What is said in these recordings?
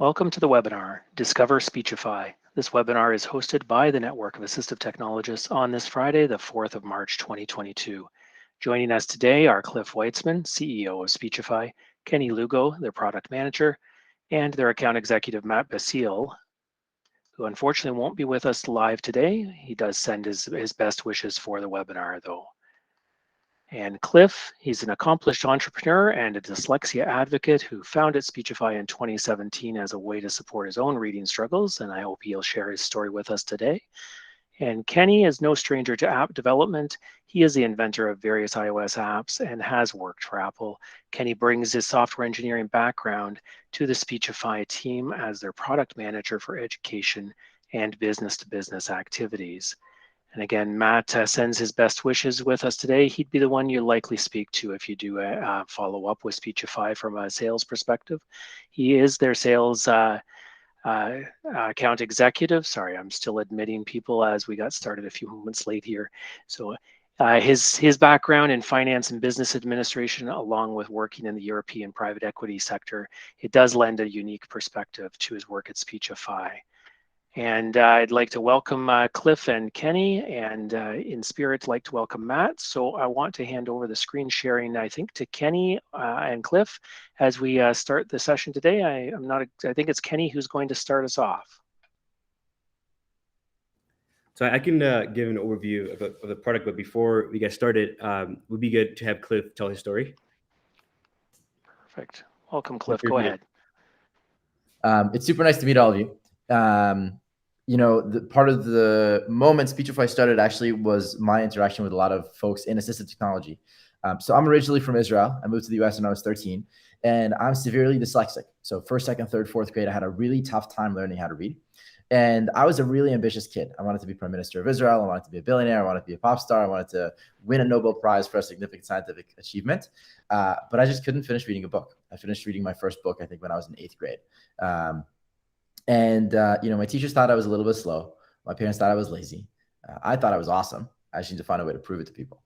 Welcome to the webinar, Discover Speechify. This webinar is hosted by the Network of Assistive Technologists on this Friday, the 4th of March, 2022. Joining us today are Cliff Weitzman, CEO of Speechify, Kenny Lugo, their product manager, and their account executive, Matt Basile, who unfortunately won't be with us live today. He does send his best wishes for the webinar, though. And Cliff, he's an accomplished entrepreneur and a dyslexia advocate who founded Speechify in 2017 as a way to support his own reading struggles, and I hope he'll share his story with us today. And Kenny is no stranger to app development. He is the inventor of various iOS apps and has worked for Apple. Kenny brings his software engineering background to the Speechify team as their product manager for education and business-to-business activities. And again, Matt sends his best wishes with us today. He'd be the one you'll likely speak to if you do follow up with Speechify from a sales perspective. He is their sales account executive. Sorry, I'm still admitting people as we got started a few moments late here. So his background in finance and business administration, along with working in the European private equity sector, it does lend a unique perspective to his work at Speechify. And I'd like to welcome Cliff and Kenny, and in spirit, like to welcome Matt. So I want to hand over the screen sharing, I think, to Kenny and Cliff as we start the session today. I think it's Kenny who's going to start us off. So I can give an overview of the product, but before we get started, it would be good to have Cliff tell his story. Perfect. Welcome, Cliff. Go ahead. It's super nice to meet all of you. Part of the moment Speechify started actually was my interaction with a lot of folks in assistive technology. So I'm originally from Israel. I moved to the US when I was 13, and I'm severely dyslexic. So first, second, third, fourth grade, I had a really tough time learning how to read. And I was a really ambitious kid. I wanted to be Prime Minister of Israel. I wanted to be a billionaire. I wanted to be a pop star. I wanted to win a Nobel Prize for a significant scientific achievement. But I just couldn't finish reading a book. I finished reading my first book, I think, when I was in 8th grade. My teachers thought I was a little bit slow. My parents thought I was lazy. I thought I was awesome. I just need to find a way to prove it to people.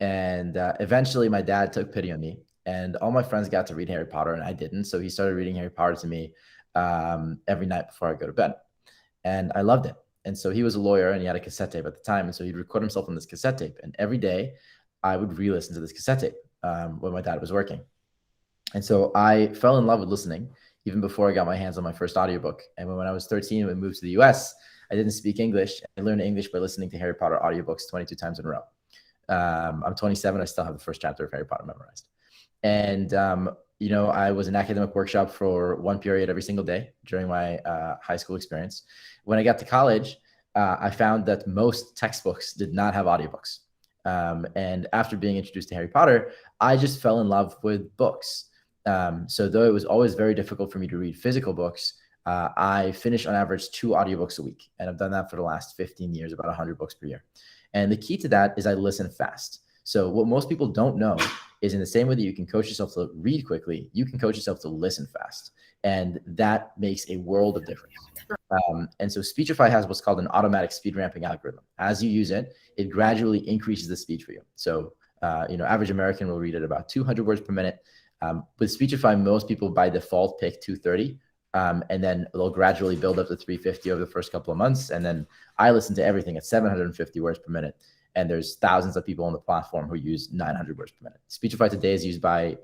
And eventually my dad took pity on me, and all my friends got to read Harry Potter and I didn't. So he started reading Harry Potter to me every night before I go to bed. And I loved it. And so he was a lawyer and he had a cassette tape at the time. And so he'd record himself on this cassette tape. And every day I would re-listen to this cassette tape when my dad was working. And so I fell in love with listening even before I got my hands on my first audiobook. And when I was 13, we moved to the US, I didn't speak English. I learned English by listening to Harry Potter audiobooks 22 times in a row. I'm 27. I still have the first chapter of Harry Potter memorized. And, I was in academic workshop for one period every single day during my high school experience. When I got to college, I found that most textbooks did not have audiobooks. And after being introduced to Harry Potter, I just fell in love with books. So though it was always very difficult for me to read physical books, I finish on average 2 audiobooks a week. And I've done that for the last 15 years, about 100 books per year. And the key to that is I listen fast. So what most people don't know is in the same way that you can coach yourself to read quickly, you can coach yourself to listen fast. And that makes a world of difference. And so Speechify has what's called an automatic speed ramping algorithm. As you use it, it gradually increases the speed for you. So, average American will read at about 200 words per minute. With Speechify, most people by default pick 230, and then they'll gradually build up to 350 over the first couple of months. And then I listen to everything at 750 words per minute. And there's thousands of people on the platform who use 900 words per minute. Speechify today is used by,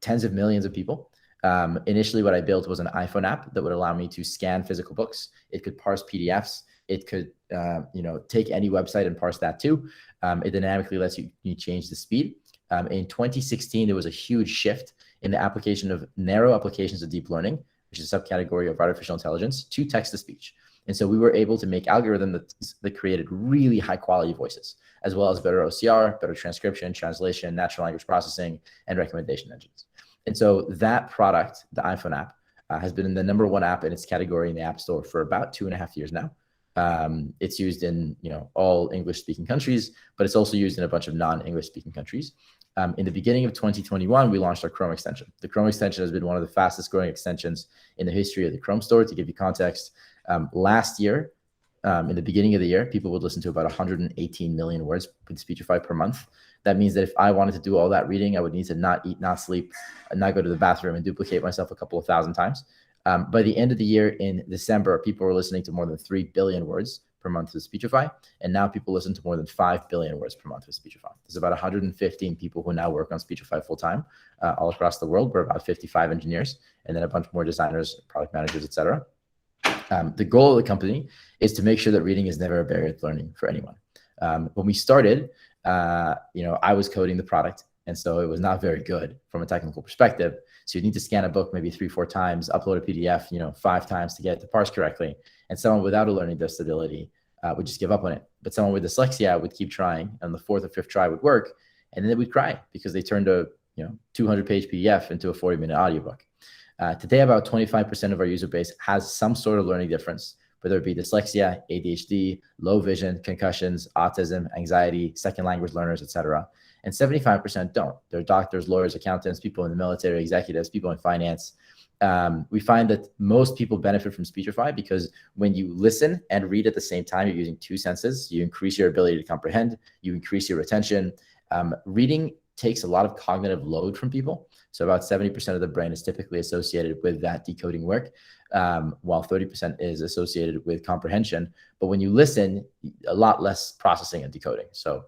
tens of millions of people. Initially, what I built was an iPhone app that would allow me to scan physical books. It could parse PDFs. It could, take any website and parse that too. It dynamically lets you change the speed. In 2016, there was a huge shift in the application of narrow applications of deep learning, which is a subcategory of artificial intelligence, to text-to-speech. And so we were able to make algorithms that created really high-quality voices, as well as better OCR, better transcription, translation, natural language processing, and recommendation engines. And so that product, the iPhone app, has been the #1 app in its category in the App Store for about 2.5 years now. It's used in all English-speaking countries, but it's also used in a bunch of non-English-speaking countries. In the beginning of 2021, we launched our Chrome extension. The Chrome extension has been one of the fastest growing extensions in the history of the Chrome store. To give you context, last year, in the beginning of the year, people would listen to about 118 million words with Speechify per month. That means that if I wanted to do all that reading, I would need to not eat, not sleep, and not go to the bathroom and duplicate myself a couple of thousand times. By the end of the year in December, people were listening to more than 3 billion words per month with Speechify. And now people listen to more than 5 billion words per month with Speechify. There's about 115 people who now work on Speechify full time all across the world. We're about 55 engineers and then a bunch more designers, product managers, etc. The goal of the company is to make sure that reading is never a barrier to learning for anyone. When we started, I was coding the product, and so it was not very good from a technical perspective. So you need to scan a book maybe 3-4 times, upload a PDF, 5 times to get it to parse correctly. And someone without a learning disability would just give up on it. But someone with dyslexia would keep trying, and the 4th or 5th try would work, and then they would cry because they turned a 200-page PDF into a 40-minute audiobook. Today, about 25% of our user base has some sort of learning difference, whether it be dyslexia, ADHD, low vision, concussions, autism, anxiety, second language learners, etc. And 75% don't. They're doctors, lawyers, accountants, people in the military, executives, people in finance. We find that most people benefit from Speechify because when you listen and read at the same time, you're using 2 senses. You increase your ability to comprehend. You increase your retention. Reading takes a lot of cognitive load from people. So about 70% of the brain is typically associated with that decoding work, while 30% is associated with comprehension. But when you listen, a lot less processing and decoding. So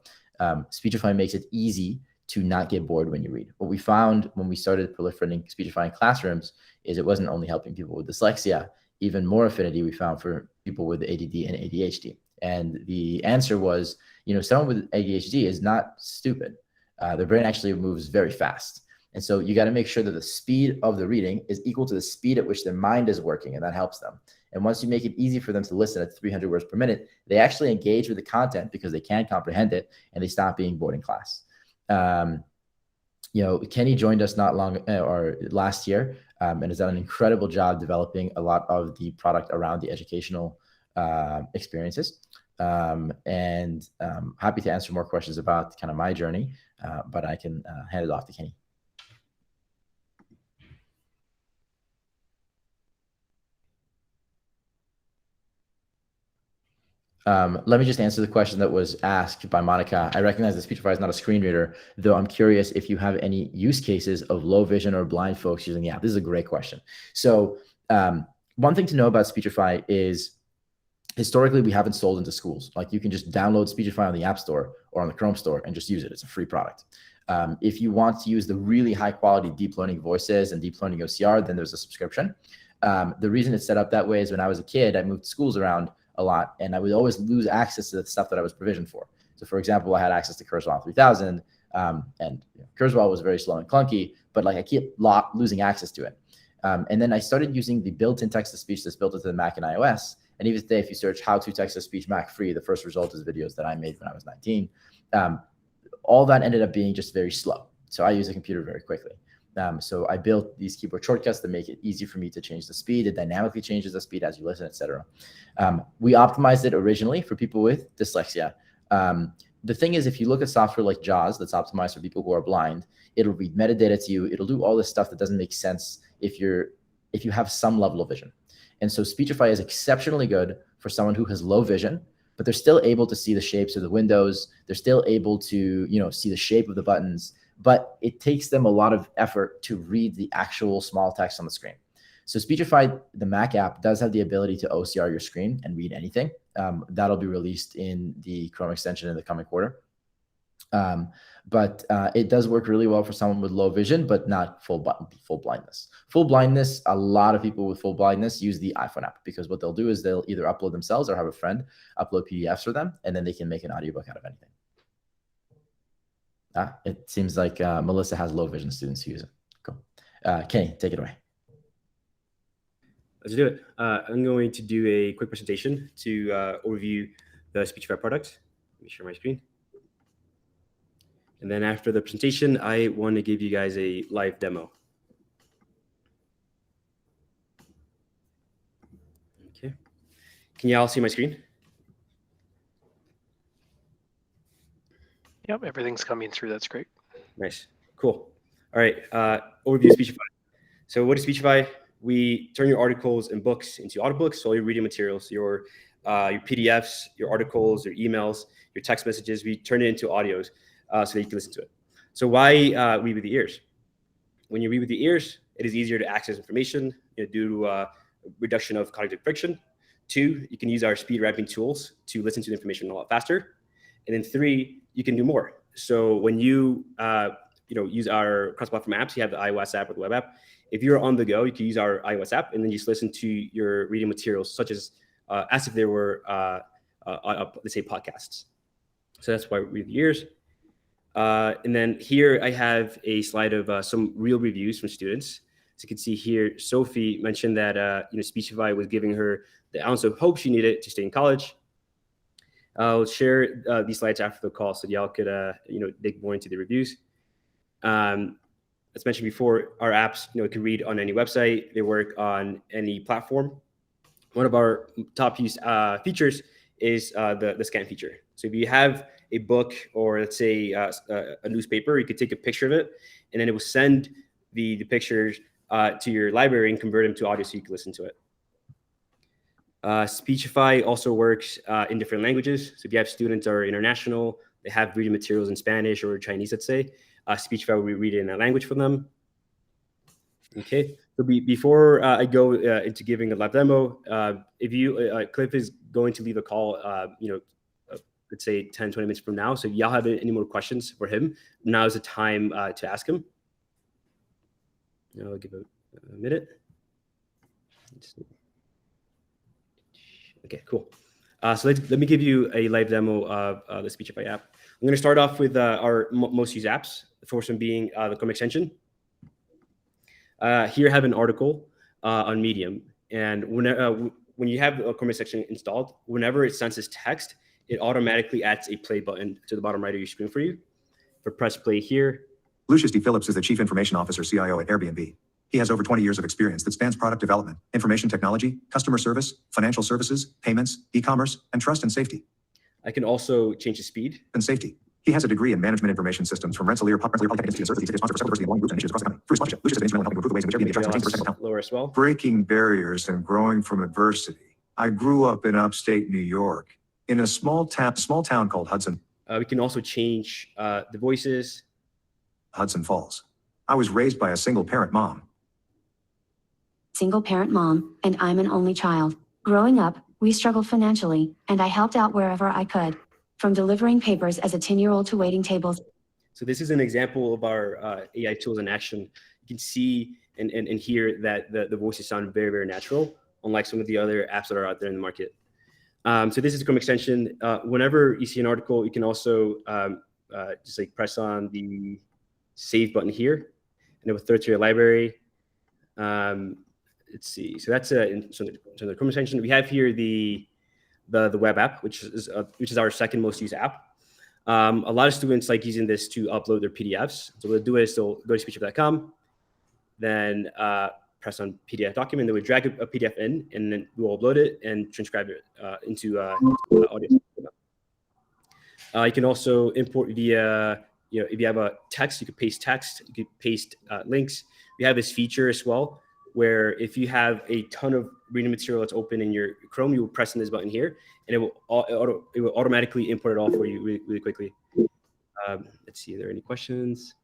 Speechify makes it easy to not get bored when you read. What we found when we started proliferating Speechify in classrooms is it wasn't only helping people with dyslexia, even more affinity we found for people with ADD and ADHD. And the answer was, someone with ADHD is not stupid. Their brain actually moves very fast. And so you got to make sure that the speed of the reading is equal to the speed at which their mind is working, and that helps them. And once you make it easy for them to listen at 300 words per minute, they actually engage with the content because they can comprehend it, and they stop being bored in class. Kenny joined us not long or last year and has done an incredible job developing a lot of the product around the educational experiences. And happy to answer more questions about kind of my journey, but I can hand it off to Kenny. Let me just answer the question that was asked by Monica. I recognize that Speechify is not a screen reader, though I'm curious if you have any use cases of low vision or blind folks using the app. This is a great question. So one thing to know about Speechify is historically we haven't sold into schools. Like you can just download Speechify on the App Store or on the Chrome Store and just use it. It's a free product. If you want to use the really high quality deep learning voices and deep learning OCR, then there's a subscription. The reason it's set up that way is when I was a kid, I moved schools around a lot, and I would always lose access to the stuff that I was provisioned for. So for example, I had access to Kurzweil 3000, and Kurzweil was very slow and clunky, but like I keep losing access to it. And then I started using the built-in text-to-speech that's built into the Mac and iOS. And even today, if you search how to text-to-speech Mac free, the first result is videos that I made when I was 19. All that ended up being just very slow. So I use a computer very quickly. So I built these keyboard shortcuts that make it easy for me to change the speed. It dynamically changes the speed as you listen, etc. We optimized it originally for people with dyslexia. The thing is, if you look at software like JAWS that's optimized for people who are blind, it'll read metadata to you. It'll do all this stuff that doesn't make sense if you have some level of vision. And so Speechify is exceptionally good for someone who has low vision, but they're still able to see the shapes of the windows. They're still able to, see the shape of the buttons, but it takes them a lot of effort to read the actual small text on the screen. So Speechify, the Mac app, does have the ability to OCR your screen and read anything. That'll be released in the Chrome extension in the coming quarter. But it does work really well for someone with low vision, but not full blindness. Full blindness, a lot of people with full blindness use the iPhone app because what they'll do is they'll either upload themselves or have a friend upload PDFs for them, and then they can make an audiobook out of anything. It seems like Melissa has low vision students who use it. Cool. Kenny, take it away. Let's do it. I'm going to do a quick presentation to overview the Speechify product. Let me share my screen. And then after the presentation, I want to give you guys a live demo. Okay. Can you all see my screen? Yep, everything's coming through. That's great. Nice. Cool. All right. Overview of Speechify. So what is Speechify? We turn your articles and books into audiobooks, so all your reading materials, your PDFs, your articles, your emails, your text messages, we turn it into audios so that you can listen to it. So why read with the ears? When you read with the ears, it is easier to access information due to reduction of cognitive friction. 2, you can use our speed ramping tools to listen to the information a lot faster. And then 3, you can do more. So when you use our cross-platform apps, you have the iOS app or the web app. If you're on the go, you can use our iOS app and then just listen to your reading materials, such as if there were, let's say, podcasts. So that's why we read the years. And then here I have a slide of some real reviews from students. As you can see here, Sophie mentioned that Speechify was giving her the ounce of hope she needed to stay in college. I'll share these slides after the call so y'all could dig more into the reviews. As mentioned before, our apps can read on any website. They work on any platform. One of our top used features is the scan feature. So if you have a book or let's say a newspaper, you could take a picture of it, and then it will send the pictures to your library and convert them to audio so you can listen to it. Speechify also works in different languages. So if you have students that are international, they have reading materials in Spanish or Chinese, let's say, Speechify will be reading in that language for them. Okay, so before I go into giving a live demo, if you, Cliff is going to leave a call, let's say 10, 20 minutes from now. So if y'all have any more questions for him, now is the time to ask him. I'll give a minute. Okay, cool. So let me give you a live demo of the Speechify app. I'm going to start off with our most used apps, the first one being the Chrome extension. Here I have an article on Medium, and when you have a Chrome extension installed, whenever it senses text, it automatically adds a play button to the bottom right of your screen for you. For press play here. Lucius D. Phillips is the Chief Information Officer CIO at Airbnb. He has over 20 years of experience that spans product development, information technology, customer service, financial services, payments, e-commerce, and trust and safety. I can also change the speed. And safety. He has a degree in management information systems from Rensselaer Polytechnic Institute. He's a sponsor for several diversity and belonging groups and initiatives across the country. Through his sponsorship, Lucius has been instrumental in helping improve the ways in which Airbnb attracts and retains first-time talent. Lower as well. Breaking barriers and growing from adversity. I grew up in upstate New York, in a small town called Hudson. We can also change the voices. Hudson Falls. I was raised by a single-parent mom. Single-parent mom, and I'm an only child. Growing up, we struggled financially, and I helped out wherever I could. From delivering papers as a 10-year-old to waiting tables. So this is an example of our AI tools in action. You can see and hear that the voices sound very, very natural, unlike some of the other apps that are out there in the market. So this is the Chrome extension. Whenever you see an article, you can also just like press on the save button here, and it will throw it to your library. Let's see. So that's in the Chrome extension. We have here the web app, which is our second most used app. A lot of students like using this to upload their PDFs. So what they'll do is they'll go to speechify.com, then press on PDF document. They would drag a PDF in, and then we'll upload it and transcribe it into audio. You can also import via, if you have a text, you could paste text, you could paste links. We have this feature as well, where if you have a ton of reading material that's open in your Chrome, you will press on this button here, and it will automatically import it all for you really, really quickly. Let's see, are there any questions?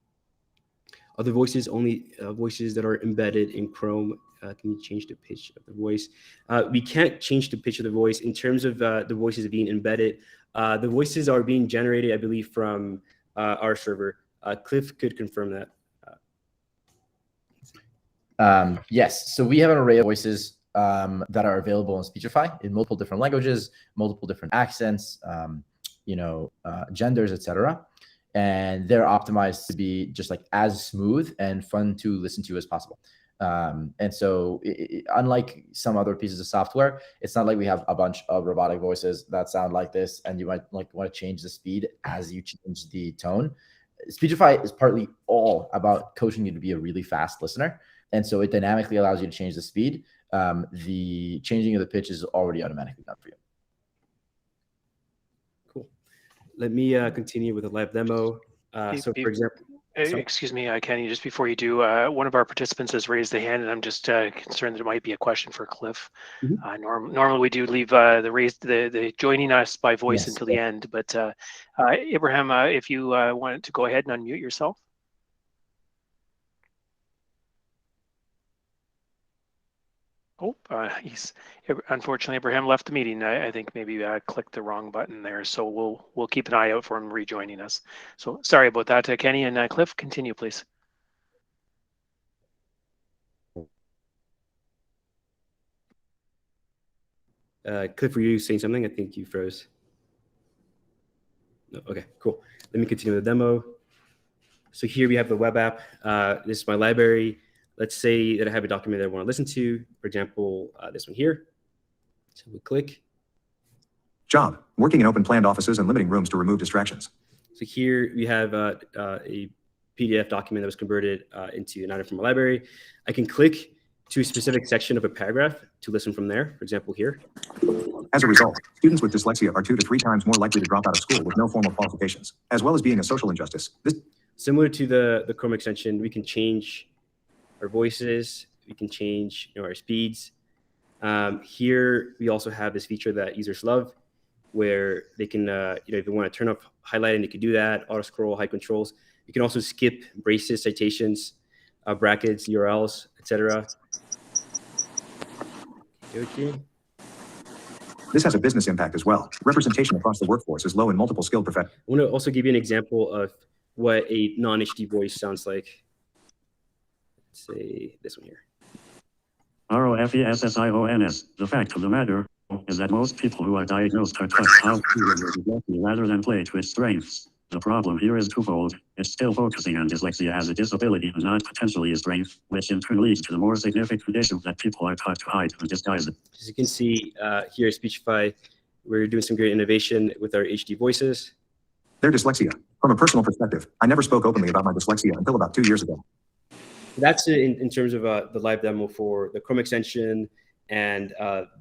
Other voices, only voices that are embedded in Chrome. Can you change the pitch of the voice? We can't change the pitch of the voice in terms of the voices being embedded. The voices are being generated, I believe, from our server. Cliff could confirm that. Yes, so we have an array of voices that are available in Speechify in multiple different languages, multiple different accents, genders, etc. And they're optimized to be just like as smooth and fun to listen to as possible. And so unlike some other pieces of software, it's not like we have a bunch of robotic voices that sound like this, and you might like want to change the speed as you change the tone. Speechify is partly all about coaching you to be a really fast listener. And so it dynamically allows you to change the speed. The changing of the pitch is already automatically done for you. Cool. Let me continue with a live demo. So for example, excuse me, Kenny, just before you do, one of our participants has raised a hand, and I'm just concerned that it might be a question for Cliff. Mm-hmm. Normally we do leave the joining us by voice until the end, but Abraham, if you wanted to go ahead and unmute yourself. Oh, unfortunately, Abraham left the meeting. I think maybe clicked the wrong button there. So we'll keep an eye out for him rejoining us. So sorry about that, Kenny and Cliff. Continue, please. Cliff, were you saying something? I think you froze. No, okay, cool. Let me continue the demo. So here we have the web app. This is my library. Let's say that I have a document that I want to listen to. For example, this one here. So we click. Job, working in open planned offices and limiting rooms to remove distractions. So here we have a PDF document that was converted into an item from my library. I can click to a specific section of a paragraph to listen from there, for example, here. As a result, students with dyslexia are 2 to 3 times more likely to drop out of school with no formal qualifications, as well as being a social injustice. Similar to the Chrome extension, we can change our voices, we can change our speeds. Here, we also have this feature that users love, where they can, if they want to turn off highlighting, they can do that, auto scroll, hide controls. You can also skip braces, citations, brackets, URLs, etc. Okay. This has a business impact as well. Representation across the workforce is low in multiple skilled professions. I want to also give you an example of what a non-HD voice sounds like. Let's say this one here. ROFESSIONS. The fact of the matter is that most people who are diagnosed are taught how to deal with dyslexia rather than play to its strengths. The problem here is twofold. It's still focusing on dyslexia as a disability and not potentially a strength, which in turn leads to the more significant issue that people are taught to hide and disguise it. As you can see here at Speechify, we're doing some great innovation with our HD voices. Their dyslexia. From a personal perspective, I never spoke openly about my dyslexia until about 2 years ago. That's in terms of the live demo for the Chrome extension and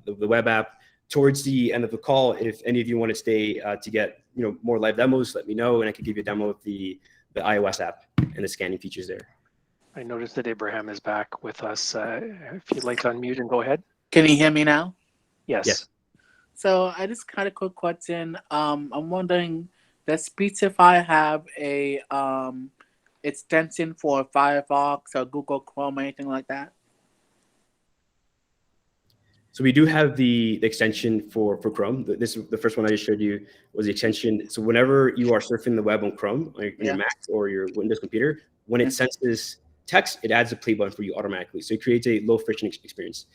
the web app. Towards the end of the call, if any of you want to stay to get more live demos, let me know, and I could give you a demo of the iOS app and the scanning features there. I noticed that Abraham is back with us. If you'd like to unmute and go ahead. Can you hear me now? Yes. So I just got a quick question. I'm wondering, does Speechify have a extension for Firefox or Google Chrome or anything like that? So we do have the extension for Chrome. The first one I just showed you was the extension. So whenever you are surfing the web on Chrome, on your Mac or your Windows computer, when it senses text, it adds a play button for you automatically. So it creates a low friction experience.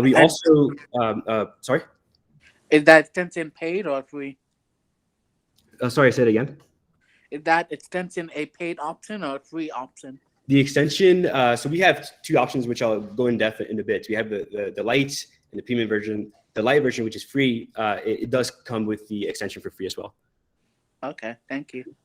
We also, sorry? Is that extension paid or free? Sorry, say it again. Is that extension a paid option or a free option? The extension, so we have two options, which I'll go in depth in a bit. We have the light and the premium version. The light version, which is free, it does come with the extension for free as well. Okay, thank you.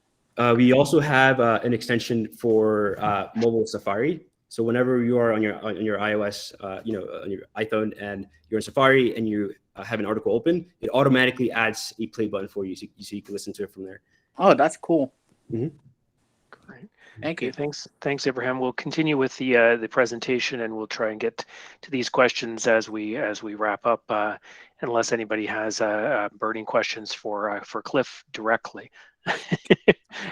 We also have an extension for mobile Safari. So whenever you are on your iOS, on your iPhone, and you're in Safari and you have an article open, it automatically adds a play button for you, so you can listen to it from there. Oh, that's cool. Mm-hmm. Great. Thank you. Thanks, Abraham. We'll continue with the presentation, and we'll try and get to these questions as we wrap up, unless anybody has burning questions for Cliff directly.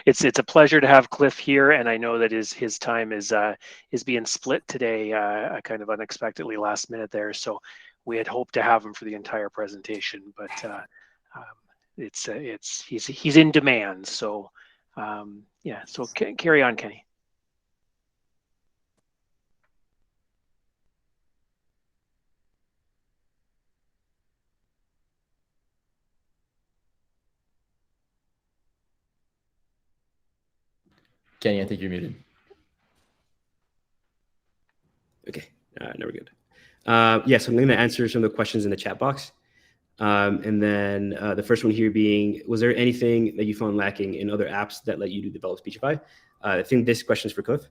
It's a pleasure to have Cliff here, and I know that his time is being split today, kind of unexpectedly last minute there. So we had hoped to have him for the entire presentation, but he's in demand. So. So carry on, Kenny. Kenny, I think you're muted. Okay, now we're good. So I'm going to answer some of the questions in the chat box. And then the first one here being, was there anything that you found lacking in other apps that let you to develop Speechify? I think this question is for Cliff.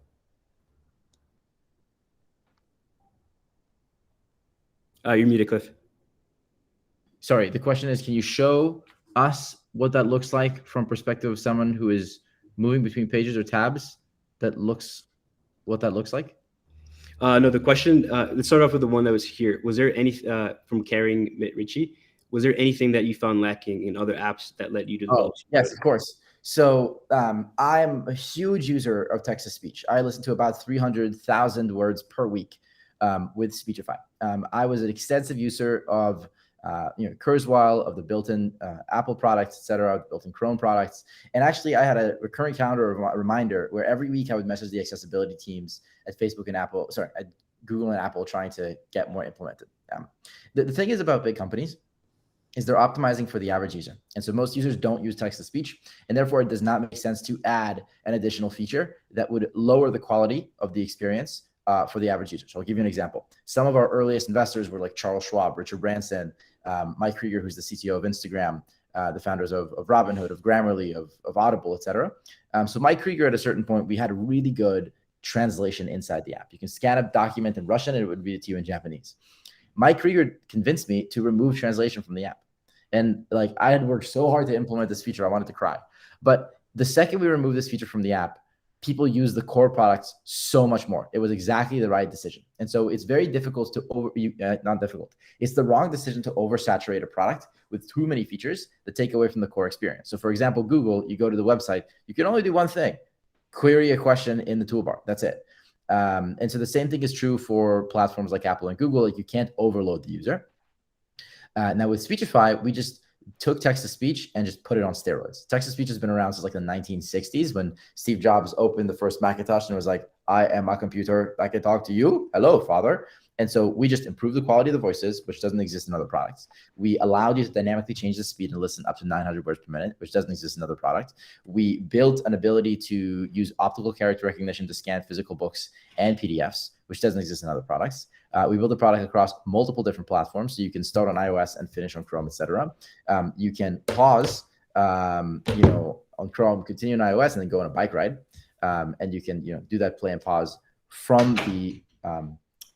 You're muted, Cliff. Sorry, the question is, can you show us what that looks like from perspective of someone who is moving between pages or tabs? What that looks like? No, the question, let's start off with the one that was here. Was there any, from Karen Ritchie, was there anything that you found lacking in other apps that led you to develop? Yes, of course. So I'm a huge user of text-to-speech. I listen to about 300,000 words per week. with Speechify. I was an extensive user of Kurzweil, of the built-in Apple products, etc., built-in Chrome products. And actually, I had a recurring calendar reminder where every week I would message the accessibility teams at Facebook and Apple, at Google and Apple, trying to get more implemented. The thing is about big companies is they're optimizing for the average user. And so most users don't use text-to-speech, and therefore it does not make sense to add an additional feature that would lower the quality of the experience for the average user. So I'll give you an example. Some of our earliest investors were like Charles Schwab, Richard Branson, Mike Krieger, who's the CTO of Instagram, the founders of Robinhood, of Grammarly, of Audible, etc. So Mike Krieger, at a certain point, we had a really good translation inside the app. You can scan a document in Russian and it would read it to you in Japanese. Mike Krieger convinced me to remove translation from the app. And like, I had worked so hard to implement this feature, I wanted to cry. But the second we removed this feature from the app, people use the core products so much more. It was exactly the right decision. And so it's very difficult to not difficult. It's the wrong decision to oversaturate a product with too many features that take away from the core experience. So for example, Google, you go to the website, you can only do one thing: query a question in the toolbar. That's it. And so the same thing is true for platforms like Apple and Google. Like, you can't overload the user. Now with Speechify, we just took text-to-speech and just put it on steroids. Text-to-speech has been around since like the 1960s, when Steve Jobs opened the first Macintosh and was like, "I am a computer that can talk to you. Hello, father." And so we just improved the quality of the voices, which doesn't exist in other products. We allowed you to dynamically change the speed and listen up to 900 words per minute, which doesn't exist in other products. We built an ability to use optical character recognition to scan physical books and PDFs, which doesn't exist in other products. We built a product across multiple different platforms, so you can start on iOS and finish on Chrome, etc. You can pause, on Chrome, continue on iOS, and then go on a bike ride. And you can, do that play and pause from the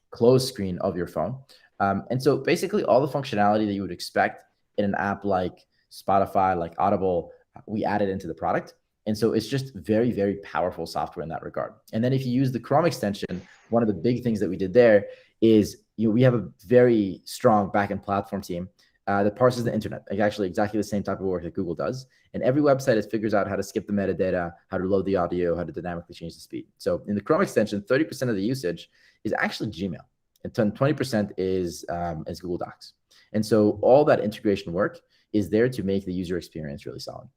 close screen of your phone. And so basically all the functionality that you would expect in an app like Spotify, like Audible, we added into the product. And so it's just very, very powerful software in that regard. And then if you use the Chrome extension, one of the big things that we did there is, we have a very strong backend platform team that parses the internet, like actually exactly the same type of work that Google does. And every website, it figures out how to skip the metadata, how to load the audio, how to dynamically change the speed. So in the Chrome extension, 30% of the usage is actually Gmail, and 20% is Google Docs. And so all that integration work is there to make the user experience really solid.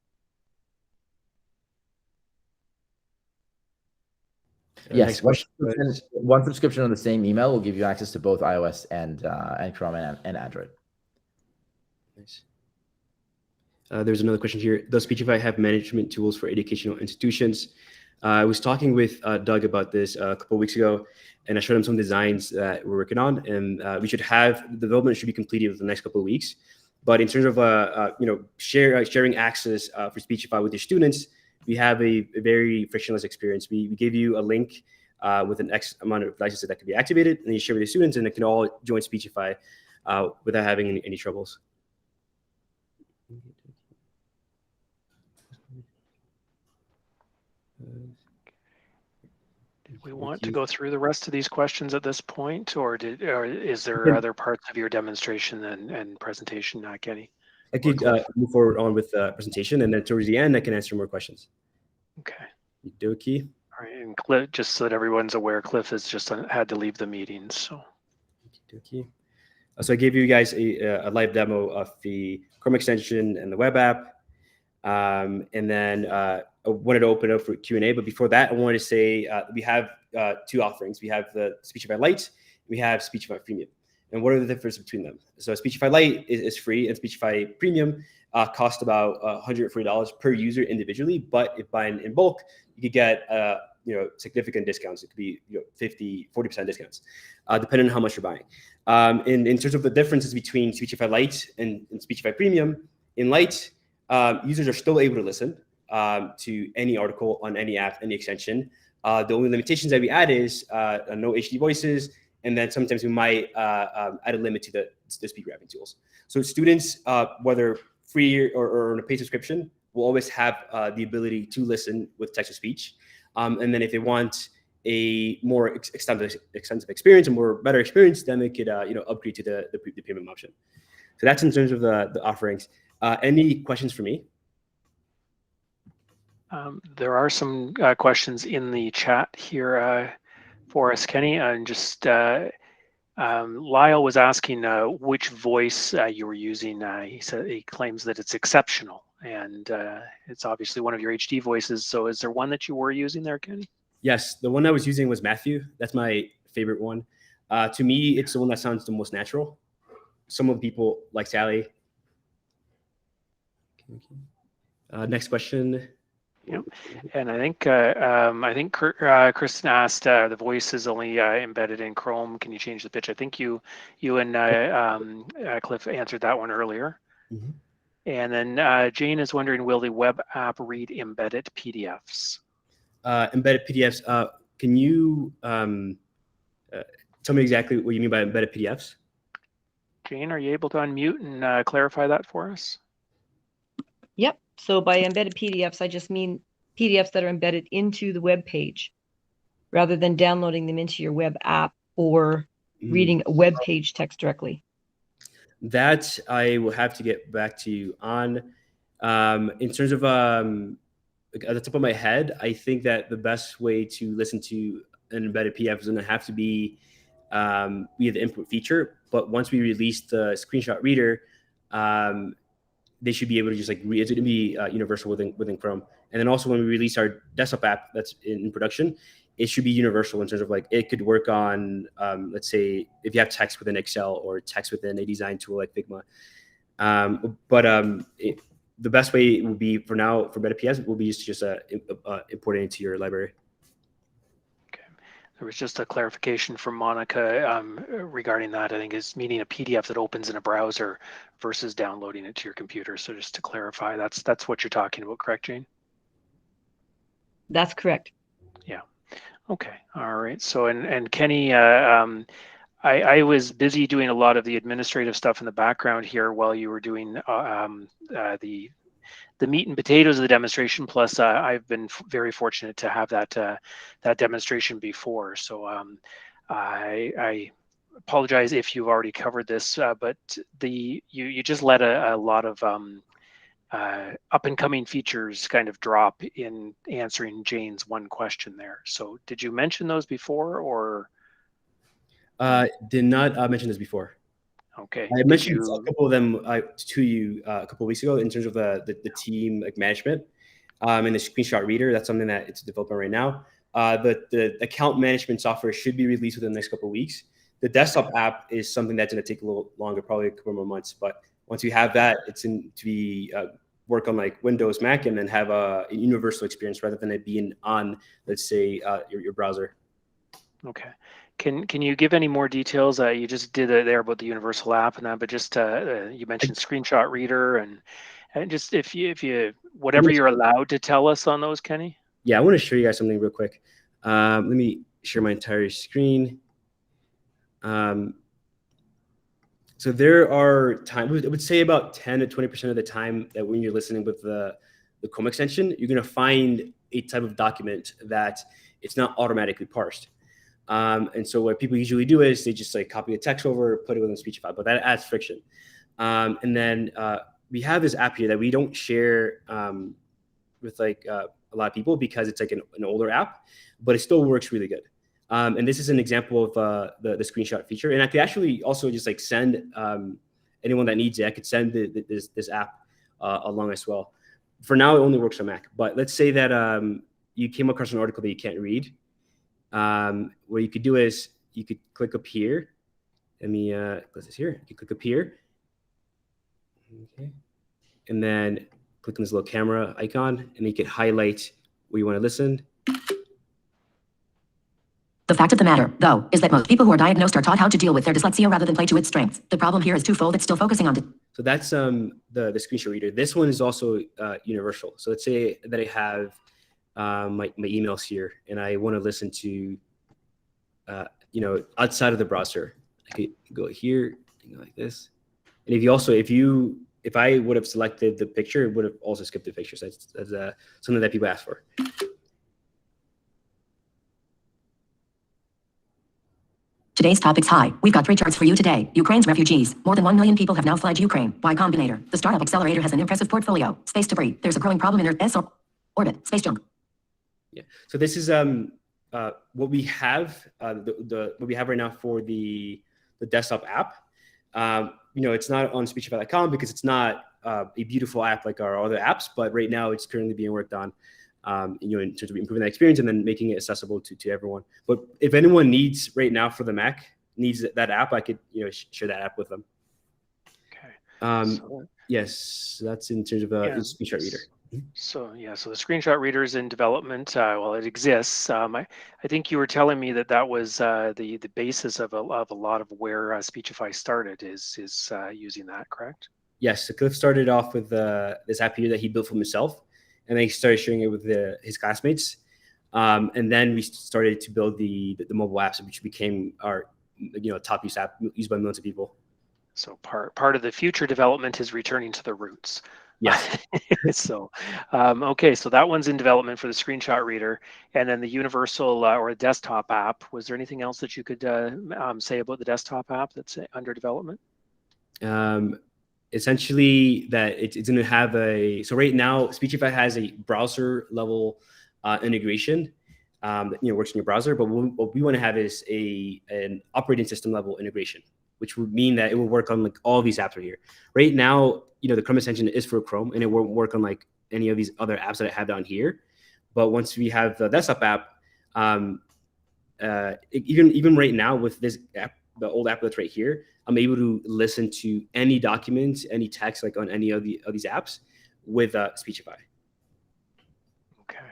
Yes, one subscription on the same email will give you access to both iOS and Chrome and Android. Nice. There's another question here. Does Speechify have management tools for educational institutions? I was talking with Doug about this a couple of weeks ago, and I showed him some designs that we're working on, and we should have the development should be completed within the next couple of weeks. But in terms of sharing access for Speechify with your students, we have a very frictionless experience. We give you a link with an X amount of licenses that can be activated, and you share with your students, and they can all join Speechify without having any troubles. Did we want to go through the rest of these questions at this point, or is there other parts of your demonstration and presentation, Kenny? I could move forward on with the presentation, and then towards the end, I can answer more questions. Okay. Okey-dokey. All right, and Cliff, just so that everyone's aware, Cliff has just had to leave the meeting, so. Okey-dokey. So I gave you guys a live demo of the Chrome extension and the web app. And then I wanted to open up for Q&A. But before that, I wanted to say we have two offerings. We have the Speechify Lite, we have Speechify Premium. And what are the differences between them? So Speechify Lite is free, and Speechify Premium costs about $140 per user individually. But if buying in bulk, you could get significant discounts. It could be 50, 40% discounts, depending on how much you're buying. In terms of the differences between Speechify Lite and Speechify Premium, in Lite, users are still able to listen to any article on any app, any extension. The only limitations that we add is no HD voices, and then sometimes we might add a limit to the speed grabbing tools. So students, whether free or on a paid subscription, will always have the ability to listen with text-to-speech. And then if they want a more extensive experience, a more better experience, then they could upgrade to the premium option. So that's in terms of the offerings. Any questions for me? There are some questions in the chat here for us, Kenny, and just Lyle was asking which voice you were using. He claims that it's exceptional, and it's obviously one of your HD voices. So is there one that you were using there, Kenny? Yes, the one I was using was Matthew. That's my favorite one. To me, it's the one that sounds the most natural. Some of the people like Sally. Next question. Yep. And I think Kristen asked, the voice is only embedded in Chrome. Can you change the pitch? I think you and Cliff answered that one earlier. Mm-hmm. And then Jane is wondering, will the web app read embedded PDFs? Embedded PDFs. Can you tell me exactly what you mean by embedded PDFs? Jane, are you able to unmute and clarify that for us? Yep. So by embedded PDFs, I just mean PDFs that are embedded into the web page rather than downloading them into your web app or reading a web page text directly. That I will have to get back to you on. In terms of at the top of my head, I think that the best way to listen to an embedded PDF is going to have to be via the input feature. But once we release the screenshot reader, they should be able to just like it's going to be universal within Chrome. And then also when we release our desktop app that's in production, it should be universal in terms of like it could work on let's say if you have text within Excel or text within a design tool like Figma. The best way would be for now for embedded PDFs will be just import it into your library. There was just a clarification from Monica regarding that. I think is meaning a PDF that opens in a browser versus downloading it to your computer. So just to clarify, that's what you're talking about, correct, Jane? That's correct. Yeah. Okay. All right. So and Kenny, I was busy doing a lot of the administrative stuff in the background here while you were doing the meat and potatoes of the demonstration. Plus, I've been very fortunate to have that demonstration before. So I apologize if you've already covered this, but you just let a lot of up and coming features kind of drop in answering Jane's one question there. So did you mention those before, or? Did not mention this before. Okay. I mentioned a couple of them to you a couple of weeks ago in terms of the team like management and the screenshot reader. That's something that it's developing right now. The account management software should be released within the next couple of weeks. The desktop app is something that's going to take a little longer, probably a couple more months. But once we have that, it's in to be work on like Windows, Mac, and then have a universal experience rather than it being on, let's say, your browser. Okay. Can you give any more details? You just did it there about the universal app and that, but just you mentioned screenshot reader and just if you whatever you're allowed to tell us on those, Kenny. Yeah, I want to show you guys something real quick. Let me share my entire screen. So there are times, I would say about 10 to 20% of the time that when you're listening with the Chrome extension, you're going to find a type of document that it's not automatically parsed. And so what people usually do is they just like copy the text over, put it within Speechify, but that adds friction. And then we have this app here that we don't share with like a lot of people because it's like an older app, but it still works really good. And this is an example of the screenshot feature. And I could actually also just like send anyone that needs it, I could send this app along as well. For now, it only works on Mac. But let's say that you came across an article that you can't read. What you could do is you could click up here. Let me close this here. You click up here. Okay. And then click on this little camera icon, and you can highlight where you want to listen. The fact of the matter, though, is that most people who are diagnosed are taught how to deal with their dyslexia rather than play to its strengths. The problem here is twofold. It's still focusing on So that's the screenshot reader. This one is also universal. So let's say that I have my emails here, and I want to listen to, outside of the browser. I could go here, and go like this. And if I would have selected the picture, it would have also skipped the picture. So that's something that people ask for. Today's topic's high. We've got 3 charts for you today. Ukraine's refugees. More than 1 million people have now fled Ukraine. Y Combinator. The startup accelerator has an impressive portfolio. Space debris. There's a growing problem in Earth's orbit. Space junk. Yeah. So this is what we have. What we have right now for the the desktop app. It's not on Speechify.com because it's not a beautiful app like our other apps, but right now it's currently being worked on, in terms of improving that experience and then making it accessible to everyone. But if anyone needs right now for the Mac, needs that app, I could, share that app with them. Okay. Yes, that's in terms of the Screenshot Reader. So the screenshot reader is in development. Well, it exists. I think you were telling me that was the basis of a lot of where Speechify started is using that, correct? Yes, so Cliff started off with this app here that he built for himself, and then he started sharing it with his classmates. And then we started to build the mobile apps, which became our top use app used by millions of people. So part of the future development is returning to the roots. Yes. So, okay, so that one's in development for the screenshot reader, and then the universal or desktop app. Was there anything else that you could say about the desktop app that's under development? Essentially, that it's going to have so right now, Speechify has a browser level integration that works in your browser, but what we want to have is an operating system level integration, which would mean that it will work on like all these apps right here. Right now, the Chrome extension is for Chrome, and it won't work on like any of these other apps that I have down here. But once we have the desktop app, even right now with this app, the old app that's right here, I'm able to listen to any documents, any text, like on any of these apps with Speechify. Okay.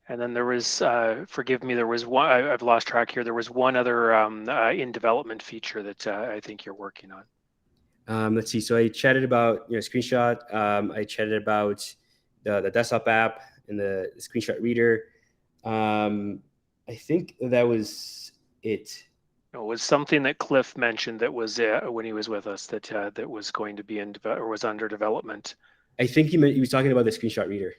And then there was, forgive me, there was one, I've lost track here. There was one other in development feature that I think you're working on. Let's see. So I chatted about screenshot. I chatted about the desktop app and the screenshot reader. I think that was it. It was something that Cliff mentioned that was when he was with us that was going to be or was under development. I think he was talking about the screenshot reader.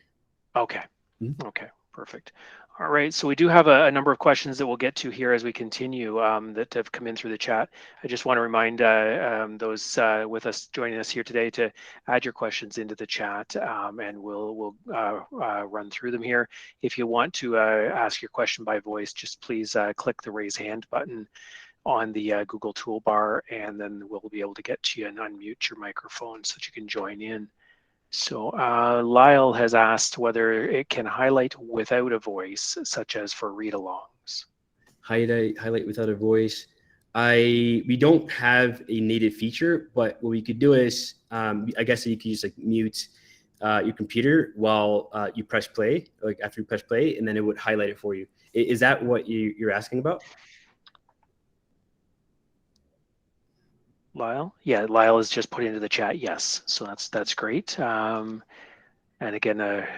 Okay. Mm-hmm. Okay. Perfect. All right, so we do have a number of questions that we'll get to here as we continue that have come in through the chat. I just want to remind those with us joining us here today to add your questions into the chat, and we'll run through them here. If you want to ask your question by voice, just please click the raise hand button on the Google toolbar, and then we'll be able to get to you and unmute your microphone so that you can join in. So Lyle has asked whether it can highlight without a voice, such as for read-alongs. Highlight without a voice. We don't have a native feature, but what we could do is, I guess you could use like mute your computer while you press play, like after you press play, and then it would highlight it for you. Is that what you're asking about? Lyle? Yeah, Lyle is just put into the chat, yes. So that's great. And again,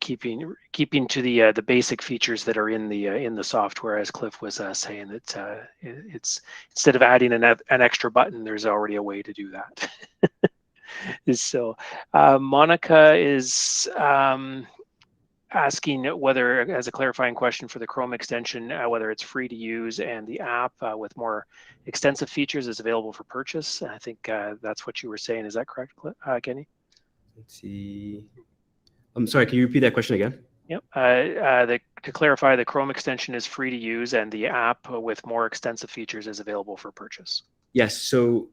keeping to the basic features that are in the software, as Cliff was saying, that it's instead of adding an extra button, there's already a way to do that. So Monica is asking whether, as a clarifying question for the Chrome extension, whether it's free to use and the app with more extensive features is available for purchase. I think that's what you were saying. Is that correct, Kenny? Let's see. I'm sorry, can you repeat that question again? Yep. To clarify, the Chrome extension is free to use and the app with more extensive features is available for purchase. Yes. So,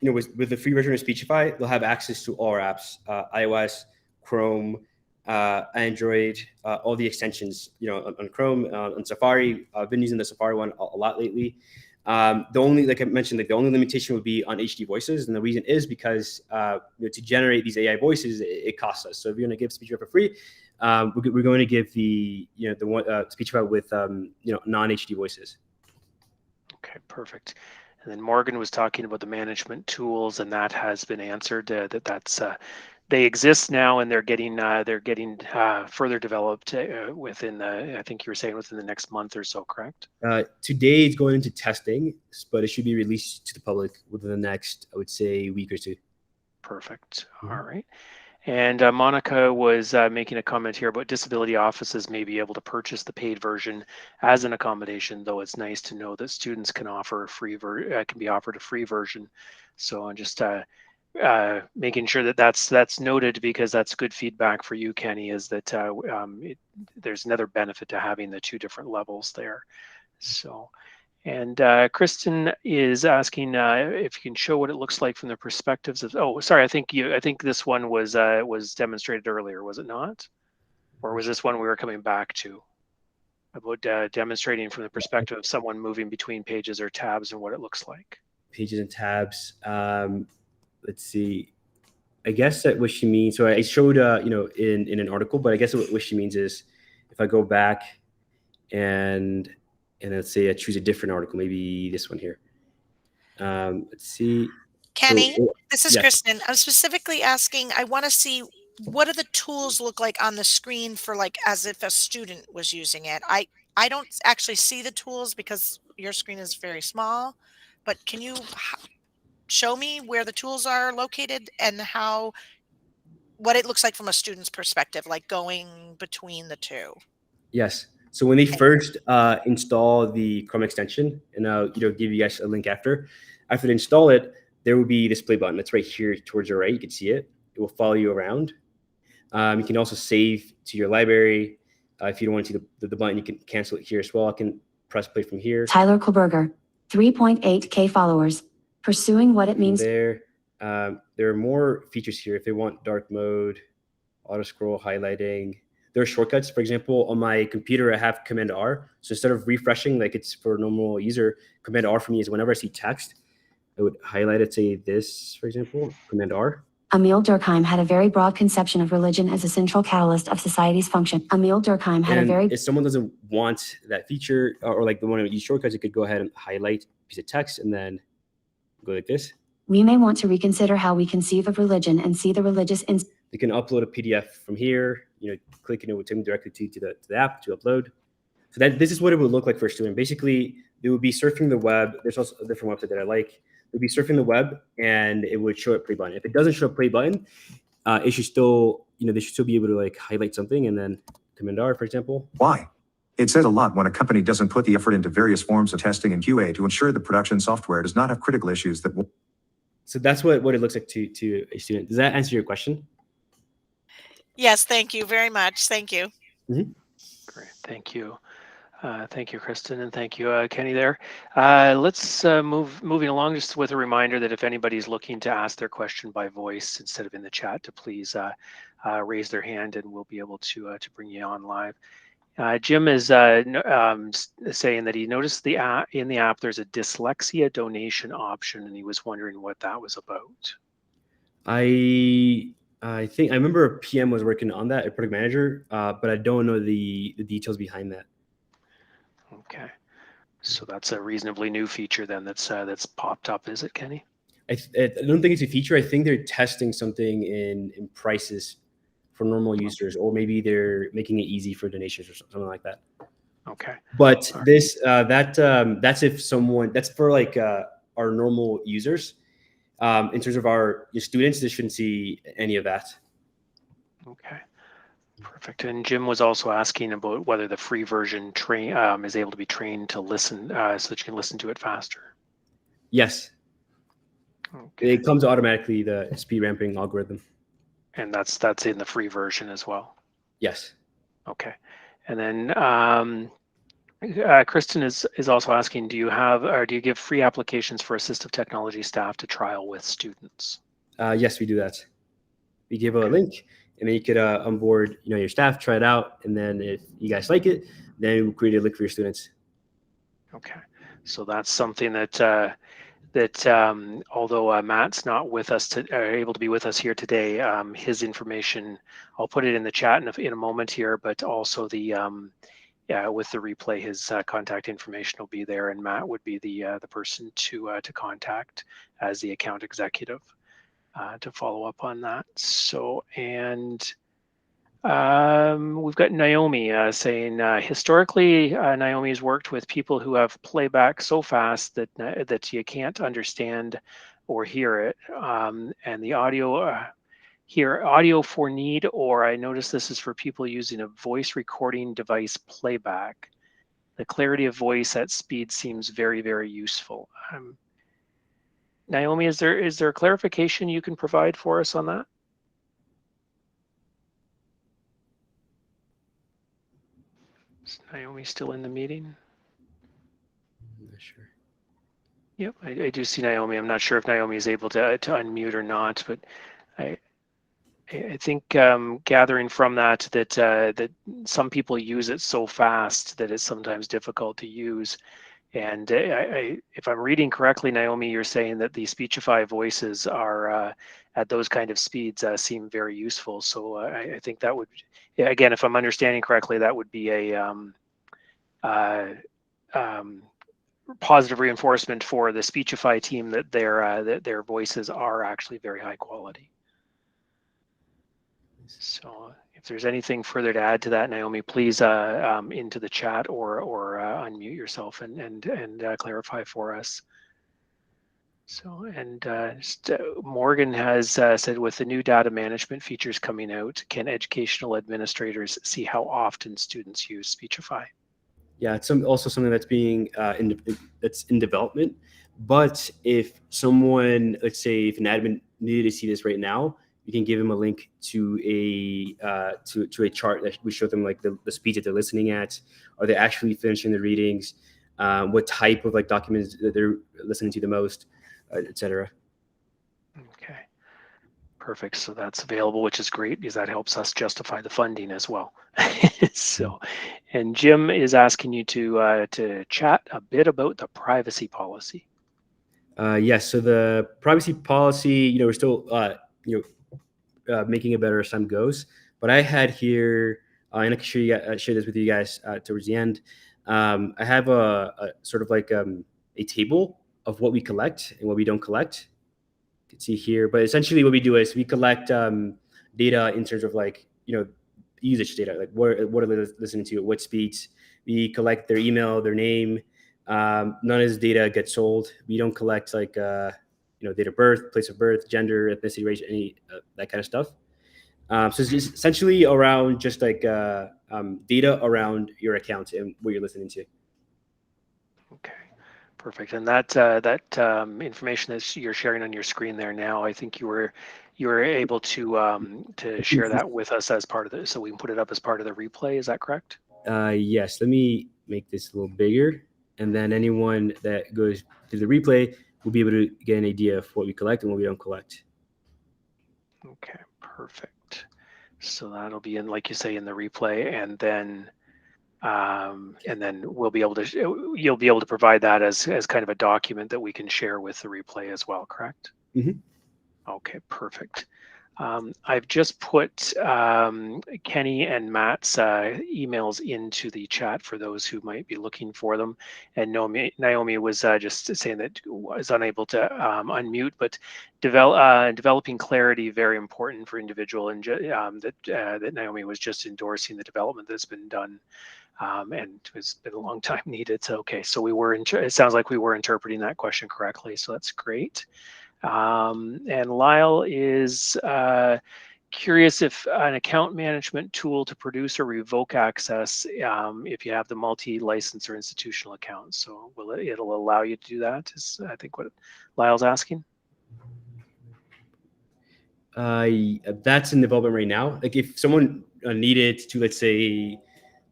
with the free version of Speechify, they'll have access to all our apps, iOS, Chrome, Android, all the extensions, on Chrome, on Safari. I've been using the Safari one a lot lately. The only, like I mentioned, the only limitation would be on HD voices, and the reason is because to generate these AI voices, it costs us. So if you're going to give Speechify for free, we're going to give the one Speechify with non-HD voices. Okay, perfect. And then Morgan was talking about the management tools, and that has been answered. That's they exist now, and they're getting further developed within I think you were saying within the next month or so, correct? Today it's going into testing, but it should be released to the public within the next, I would say, week or two. Perfect. Mm-hmm. All right. And Monica was making a comment here about disability offices may be able to purchase the paid version as an accommodation, though it's nice to know that students can offer can be offered a free version. So I'm just making sure that that's noted, because that's good feedback for you, Kenny, is that there's another benefit to having the two different levels there. So, And Kristen is asking if you can show what it looks like from the perspectives of. Oh, sorry. I think this one was demonstrated earlier, was it not? Or was this one we were coming back to about demonstrating from the perspective of someone moving between pages or tabs and what it looks like? Pages and tabs. Let's see. I guess that what she means. So I showed, in an article, but I guess what she means is if I go back and let's say I choose a different article, maybe this one here. Let's see. Kenny, So, this is yes. Kristen. I'm specifically asking, I want to see what do the tools look like on the screen for like as if a student was using it. I don't actually see the tools because your screen is very small, but can you show me where the tools are located and what it looks like from a student's perspective, like going between the two? Yes. So when they first install the Chrome extension, and I'll give you guys a link after they install it, there will be this play button that's right here towards your right. You can see it. It will follow you around. You can also save to your library. If you don't want to see the button, you can cancel it here as well. I can press play from here. Tyler Koberger, 3.8K followers. Pursuing what it means. There are more features here. If they want dark mode, auto scroll, highlighting. There are shortcuts. For example, on my computer, I have Command R. So instead of refreshing like it's for a normal user, Command R for me is whenever I see text, I would highlight it, say this, for example, Command R. Emil Durkheim had a very broad conception of religion as a central catalyst of society's function. Emil Durkheim had If someone doesn't want that feature or like the one to use shortcuts, you could go ahead and highlight a piece of text and then go like this. We may want to reconsider how we conceive of religion and see the religious. You can upload a PDF from here. Click and it would take them directly to the app to upload. So this is what it would look like for a student. Basically, they would be surfing the web. There's also a different website that I like. They'd be surfing the web and it would show a play button. If it doesn't show a play button, it should still, they should still be able to like highlight something and then Command R, for example. Why? It says a lot when a company doesn't put the effort into various forms of testing and QA to ensure the production software does not have critical issues that will. So that's what it looks like to a student. Does that answer your question? Yes, thank you very much. Thank you. Mm-hmm. Great, thank you. Thank you, Kristen, and thank you, Kenny there. Let's moving along just with a reminder that if anybody's looking to ask their question by voice instead of in the chat, to please raise their hand and we'll be able to bring you on live. Jim is saying that he noticed in the app there's a dyslexia donation option and he was wondering what that was about. I think I remember a PM was working on that, a product manager, but I don't know the details behind that. Okay, so that's a reasonably new feature then that's popped up, is it, Kenny? I don't think it's a feature. I think they're testing something in prices for normal users, or maybe they're making it easy for donations or something like that. Okay. But this that's if someone that's for like our normal users. In terms of your students, they shouldn't see any of that. Okay. Perfect. And Jim was also asking about whether the free version is able to be trained to listen so that you can listen to it faster. Yes. Okay. It comes automatically, the speed ramping algorithm. And that's in the free version as well. Yes. Okay. And then Kristen is also asking, do you give free applications for assistive technology staff to trial with students? Yes, we do that. We give a link. And then you could onboard, your staff, try it out, and then if you guys like it, then we'll create a link for your students. Okay, so that's something that although Matt's not with us able to be with us here today, his information I'll put it in the chat in a moment here, but also with the replay, his contact information will be there, and Matt would be the person to contact as the account executive. To follow up on that. So, and we've got Naomi saying, historically, Naomi has worked with people who have playback so fast that you can't understand or hear it. And the audio audio for need, or I notice this is for people using a voice recording device playback. The clarity of voice at speed seems very, very useful. Naomi, is there clarification you can provide for us on that? Is Naomi still in the meeting? sure. Yep, I do see Naomi. I'm not sure if Naomi is able to unmute or not, but I think gathering from that that some people use it so fast that it's sometimes difficult to use. And if I'm reading correctly, Naomi, you're saying that the Speechify voices are at those kind of speeds seem very useful. So I think that would, again, if I'm understanding correctly, that would be a positive reinforcement for the Speechify team that their voices are actually very high quality. So if there's anything further to add to that, Naomi, please into the chat or unmute yourself and clarify for us. So, and Morgan has said, with the new data management features coming out, can educational administrators see how often students use Speechify? Yeah, it's also something that's being that's in development. But if someone, let's say, if an admin needed to see this right now, you can give them a link to a chart that we show them like the speed that they're listening at. Are they actually finishing the readings? What type of like documents that they're listening to the most, etc. Okay, perfect. So that's available, which is great because that helps us justify the funding as well. So, and Jim is asking you to chat a bit about the privacy policy. Yes. So the privacy policy, we're still making it better as time goes. But I had here, and I can share this with you guys towards the end. I have a sort of like a table of what we collect and what we don't collect. You can see here, but essentially what we do is we collect data in terms of like usage data, like what are they listening to, at what speeds. We collect their email, their name. None of this data gets sold. We don't collect like date of birth, place of birth, gender, ethnicity, race, any that kind of stuff. So it's just essentially around just like data around your account and what you're listening to. Okay, perfect. And that information that you're sharing on your screen there now, I think you were able to share that with us as part of the, so we can put it up as part of the replay. Is that correct? Yes. Let me make this a little bigger, and then anyone that goes to the replay will be able to get an idea of what we collect and what we don't collect. Okay, perfect. So that'll be in, like you say, in the replay, and then we'll be able to, you'll be able to provide that as kind of a document that we can share with the replay as well, correct? Mm-hmm. Okay, perfect. I've just put Kenny and Matt's emails into the chat for those who might be looking for them. And Naomi was just saying that was unable to unmute, but developing clarity, very important for individual, and that Naomi was just endorsing the development that's been done. And it's been a long time needed. So, okay, so it sounds like we were interpreting that question correctly. So that's great. And Lyle is curious if an account management tool to produce or revoke access if you have the multi-license or institutional accounts. So it'll allow you to do that, is I think what Lyle's asking. That's in development right now. Like if someone needed to, let's say,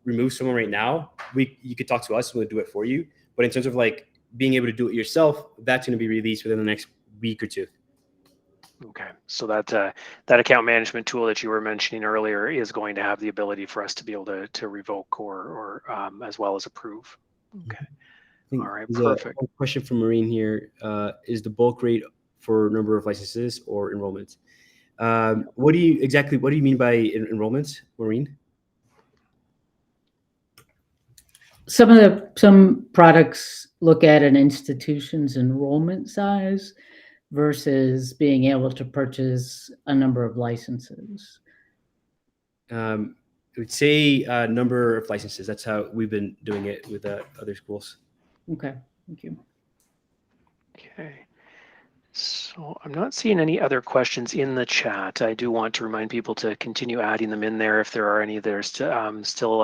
remove someone right now, you could talk to us and we'll do it for you. But in terms of like being able to do it yourself, that's going to be released within the next week or two. Okay, so that account management tool that you were mentioning earlier is going to have the ability for us to be able to revoke or as well as approve. Okay, all right, perfect. A question from Maureen here. Is the bulk rate for number of licenses or enrollments? What do you mean by enrollments, Maureen? Some products look at an institution's enrollment size versus being able to purchase a number of licenses. I would say number of licenses. That's how we've been doing it with other schools. Okay, thank you. Okay. So I'm not seeing any other questions in the chat. I do want to remind people to continue adding them in there if there are any that are still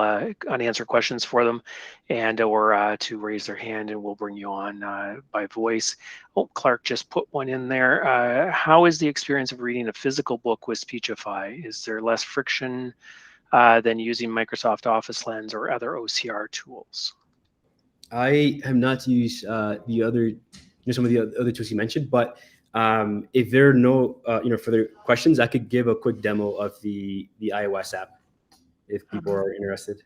unanswered questions for them, and or to raise their hand and we'll bring you on by voice. Oh, Clark just put one in there. How is the experience of reading a physical book with Speechify? Is there less friction than using Microsoft Office Lens or other OCR tools? I have not used the other, some of the other tools you mentioned, but if there are no, further questions, I could give a quick demo of the iOS app if people are interested.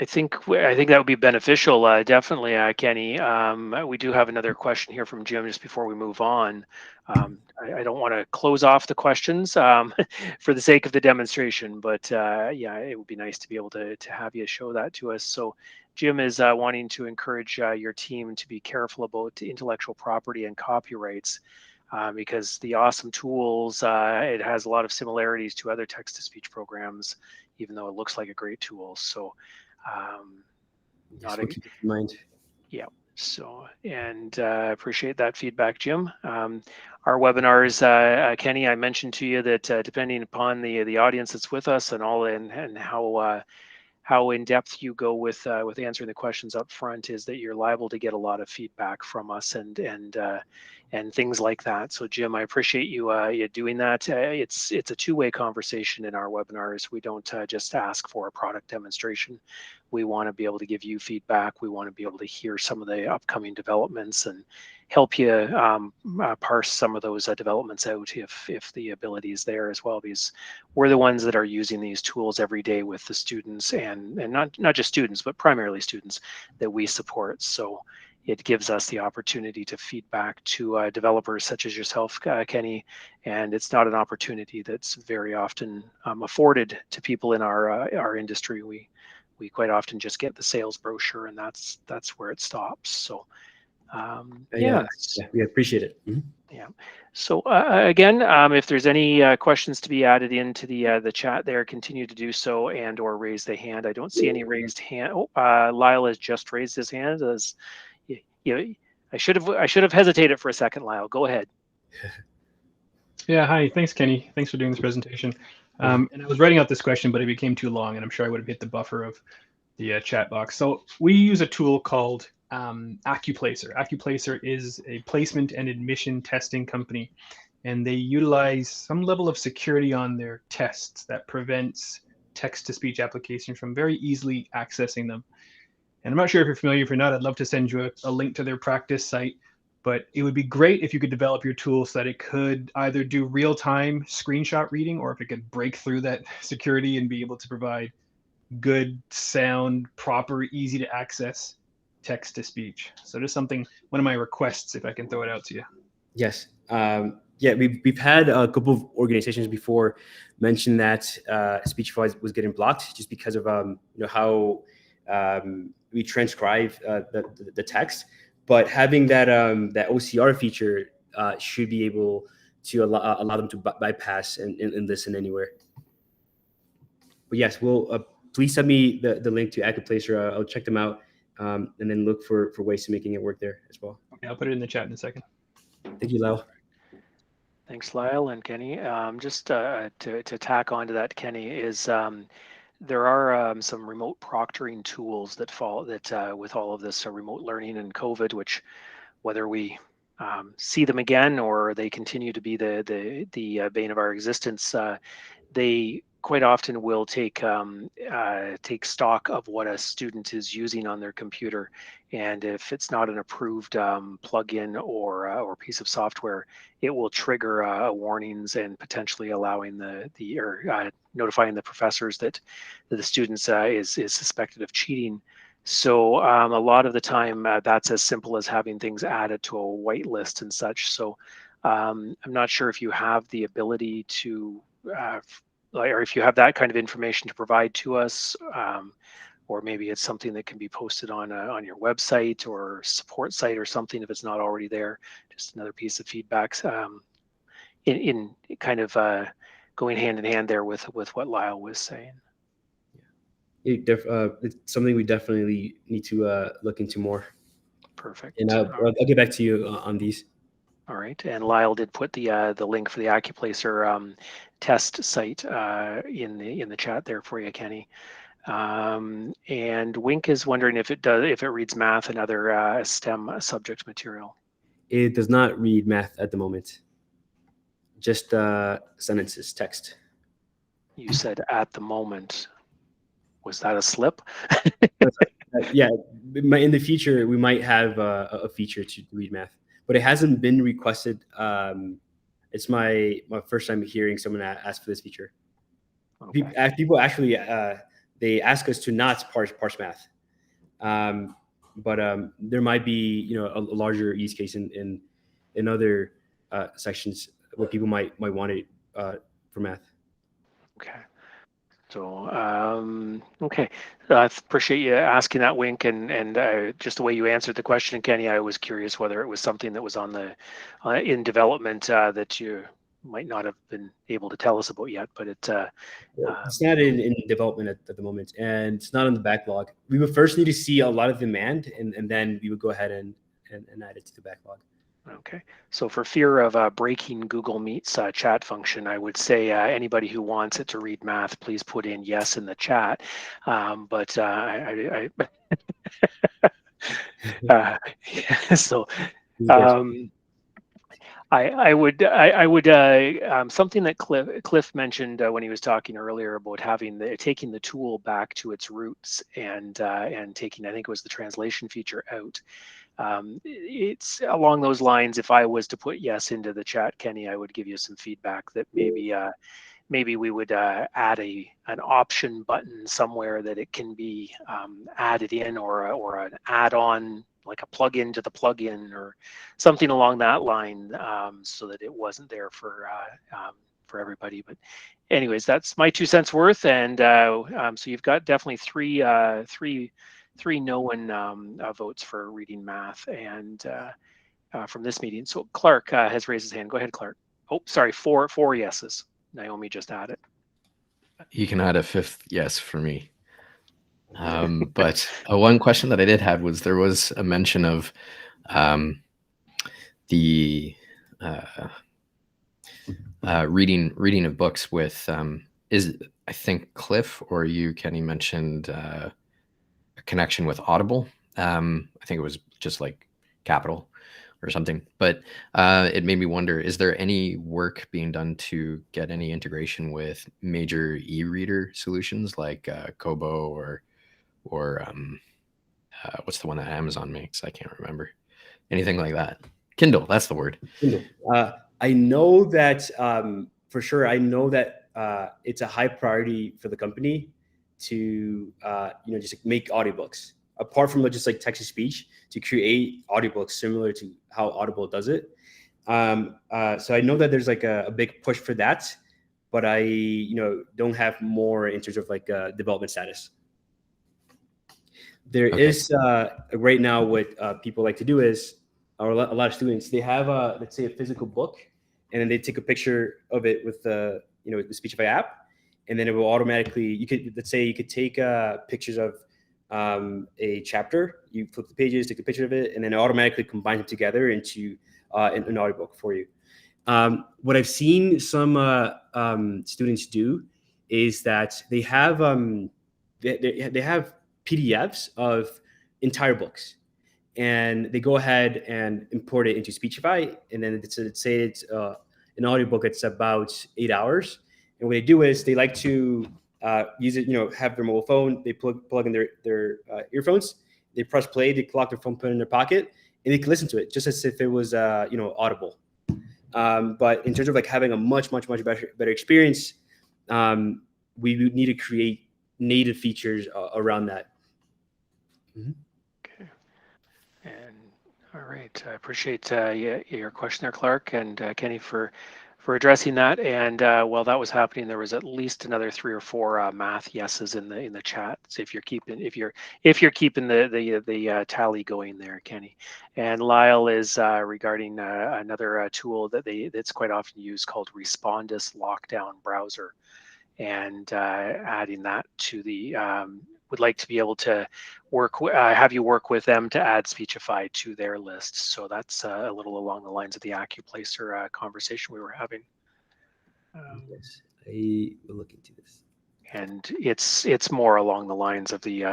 I think that would be beneficial, definitely, Kenny. We do have another question here from Jim just before we move on. I don't want to close off the questions for the sake of the demonstration, but yeah, it would be nice to be able to have you show that to us. So Jim is wanting to encourage your team to be careful about intellectual property and copyrights. Because the awesome tools, it has a lot of similarities to other text-to-speech programs, even though it looks like a great tool. So Yes, we'll keep it in mind. yeah. So, and appreciate that feedback, Jim. Our webinars, Kenny, I mentioned to you that depending upon the audience that's with us and all, and how in depth you go with answering the questions up front, is that you're liable to get a lot of feedback from us and things like that. So Jim, I appreciate you doing that. It's a two-way conversation in our webinars. We don't just ask for a product demonstration. We want to be able to give you feedback. We want to be able to hear some of the upcoming developments and help you parse some of those developments out if the ability is there as well, because we're the ones that are using these tools every day with the students and not just students, but primarily students that we support. So it gives us the opportunity to feedback to developers such as yourself, Kenny, and it's not an opportunity that's very often afforded to people in our industry. We quite often just get the sales brochure, and that's where it stops. So yeah, we appreciate it. Mm-hmm. Yeah. So again, if there's any questions to be added into the chat there, continue to do so and/or raise the hand. I don't see any raised hand. Oh, Lyle has just raised his hand. As I should have hesitated for a second. Lyle, go ahead. Yeah, hi. Thanks, Kenny. Thanks for doing this presentation. And I was writing out this question, but it became too long, and I'm sure I would have hit the buffer of the chat box. So we use a tool called Accuplacer. Accuplacer is a placement and admission testing company, and they utilize some level of security on their tests that prevents text-to-speech applications from very easily accessing them. And I'm not sure if you're familiar. If you're not, I'd love to send you a link to their practice site. But it would be great if you could develop your tool so that it could either do real-time screenshot reading, or if it could break through that security and be able to provide good sound, proper, easy to access text to speech. So just one of my requests, if I can throw it out to you. Yes. Yeah, we've had a couple of organizations before mention that Speechify was getting blocked just because of how we transcribe the text. But having that OCR feature should be able to allow them to bypass and listen anywhere. But yes, please send me the link to Accuplacer. I'll check them out and then look for ways to making it work there as well. Okay, I'll put it in the chat in a second. Thank you, Lyle. Thanks, Lyle and Kenny. Just to tack onto that, Kenny, is there are some remote proctoring tools that with all of this remote learning and COVID, which whether we see them again or they continue to be the bane of our existence, they quite often will take stock of what a student is using on their computer, and if it's not an approved plugin or piece of software, it will trigger warnings and potentially allowing notifying the professors that the students is suspected of cheating. So a lot of the time that's as simple as having things added to a whitelist and such. So I'm not sure if you have the ability to or if you have that kind of information to provide to us, or maybe it's something that can be posted on your website or support site or something if it's not already there. Just another piece of feedback in kind of going hand in hand there with what Lyle was saying. It's something we definitely need to look into more. Perfect. And I'll get back to you on these. All right, and Lyle did put the link for the Accuplacer test site in the chat there for you, Kenny. And Wink is wondering if it reads math and other STEM subject material. It does not read math at the moment. Just sentences, text. You said at the moment. Was that a slip? Yeah, in the future we might have a feature to read math, but it hasn't been requested. It's my first time hearing someone ask for this feature. Okay. People actually they ask us to not parse math, but there might be a larger use case in other sections where people might want it for math. Okay. So, okay. I appreciate you asking that, Wink, and just the way you answered the question, Kenny. I was curious whether it was something that was on the in development that you might not have been able to tell us about yet, but it's not in development at the moment, and it's not on the backlog. We would first need to see a lot of demand, and then we would go ahead and add it to the backlog. Okay, so for fear of breaking Google Meet's chat function, I would say anybody who wants it to read math, please put in yes in the chat. So I would something that Cliff mentioned when he was talking earlier about taking the tool back to its roots and taking, I think it was the translation feature out. It's along those lines. If I was to put yes into the chat, Kenny, I would give you some feedback that maybe we would add an option button somewhere that it can be added in, or an add-on, like a plug-in to the plug-in or something along that line, so that it wasn't there for everybody. But anyways, that's my 2 cents worth. And so you've got definitely three no-one votes for reading math and from this meeting. So Clark has raised his hand. Go ahead, Clark. Oh, sorry, four yeses. Naomi just added. You can add a fifth yes for me. But one question that I did have was, there was a mention of the reading of books with I think Cliff or you, Kenny, mentioned a connection with Audible. I think it was just like Capital or something, but it made me wonder, is there any work being done to get any integration with major e-reader solutions like Kobo or what's the one that Amazon makes? I can't remember. Anything like that. Kindle, that's the word. Kindle. I know that for sure. I know that it's a high priority for the company to just make audiobooks. Apart from just like text to speech, to create audiobooks similar to how Audible does it. So I know that there's like a big push for that, but I don't have more in terms of like development status. There is right now what people like to do is, or a lot of students, they have let's say a physical book, and then they take a picture of it with the the Speechify app, and then it will automatically, let's say you could take pictures of a chapter, you flip the pages, take a picture of it, and then it automatically combines them together into an audiobook for you. What I've seen some students do is that they have they have PDFs of entire books, and they go ahead and import it into Speechify, and then let's say it's an audiobook that's about 8 hours. And what they do is they like to use it, have their mobile phone, they plug in their earphones, they press play, they lock their phone, put it in their pocket, and they can listen to it just as if it was Audible. But in terms of like having a much better experience, we would need to create native features around that. Mm-hmm. Okay. And all right, I appreciate your question there, Clark, and Kenny for addressing that. And while that was happening, there was at least another 3 or 4 math yeses in the chat. So if you're keeping the tally going there, Kenny. And Lyle is regarding another tool that's quite often used called Respondus Lockdown Browser, and adding that to the would like to be able to have you work with them to add Speechify to their list. So that's a little along the lines of the AccuPlacer conversation we were having. Yes, I will look into this. And it's more along the lines of the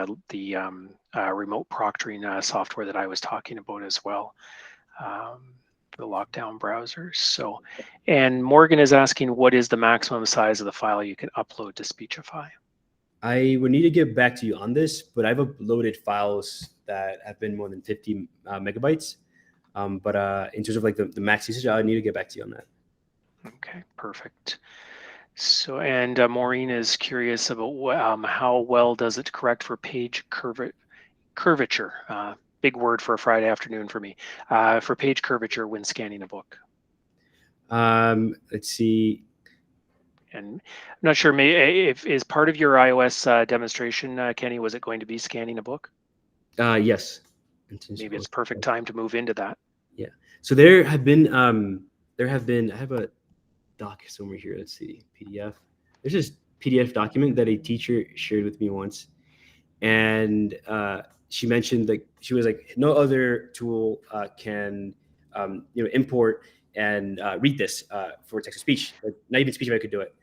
remote proctoring software that I was talking about as well. The lockdown browsers. So, and Morgan is asking, what is the maximum size of the file you can upload to Speechify? I would need to get back to you on this, but I've uploaded files that have been more than 50 megabytes. But in terms of like the max usage, I need to get back to you on that. Okay, perfect. So, and Maureen is curious about how well does it correct for page curvature? Big word for a Friday afternoon for me. For page curvature when scanning a book. Let's see. And I'm not sure, if is part of your iOS demonstration, Kenny, was it going to be scanning a book? Yes. Maybe it's perfect time to move into that. Yeah. So there have been, I have a doc somewhere here. Let's see, PDF. There's this PDF document that a teacher shared with me once. And she mentioned, like, she was like, no other tool can, import and read this for text to speech. Like, not even Speechify could do it.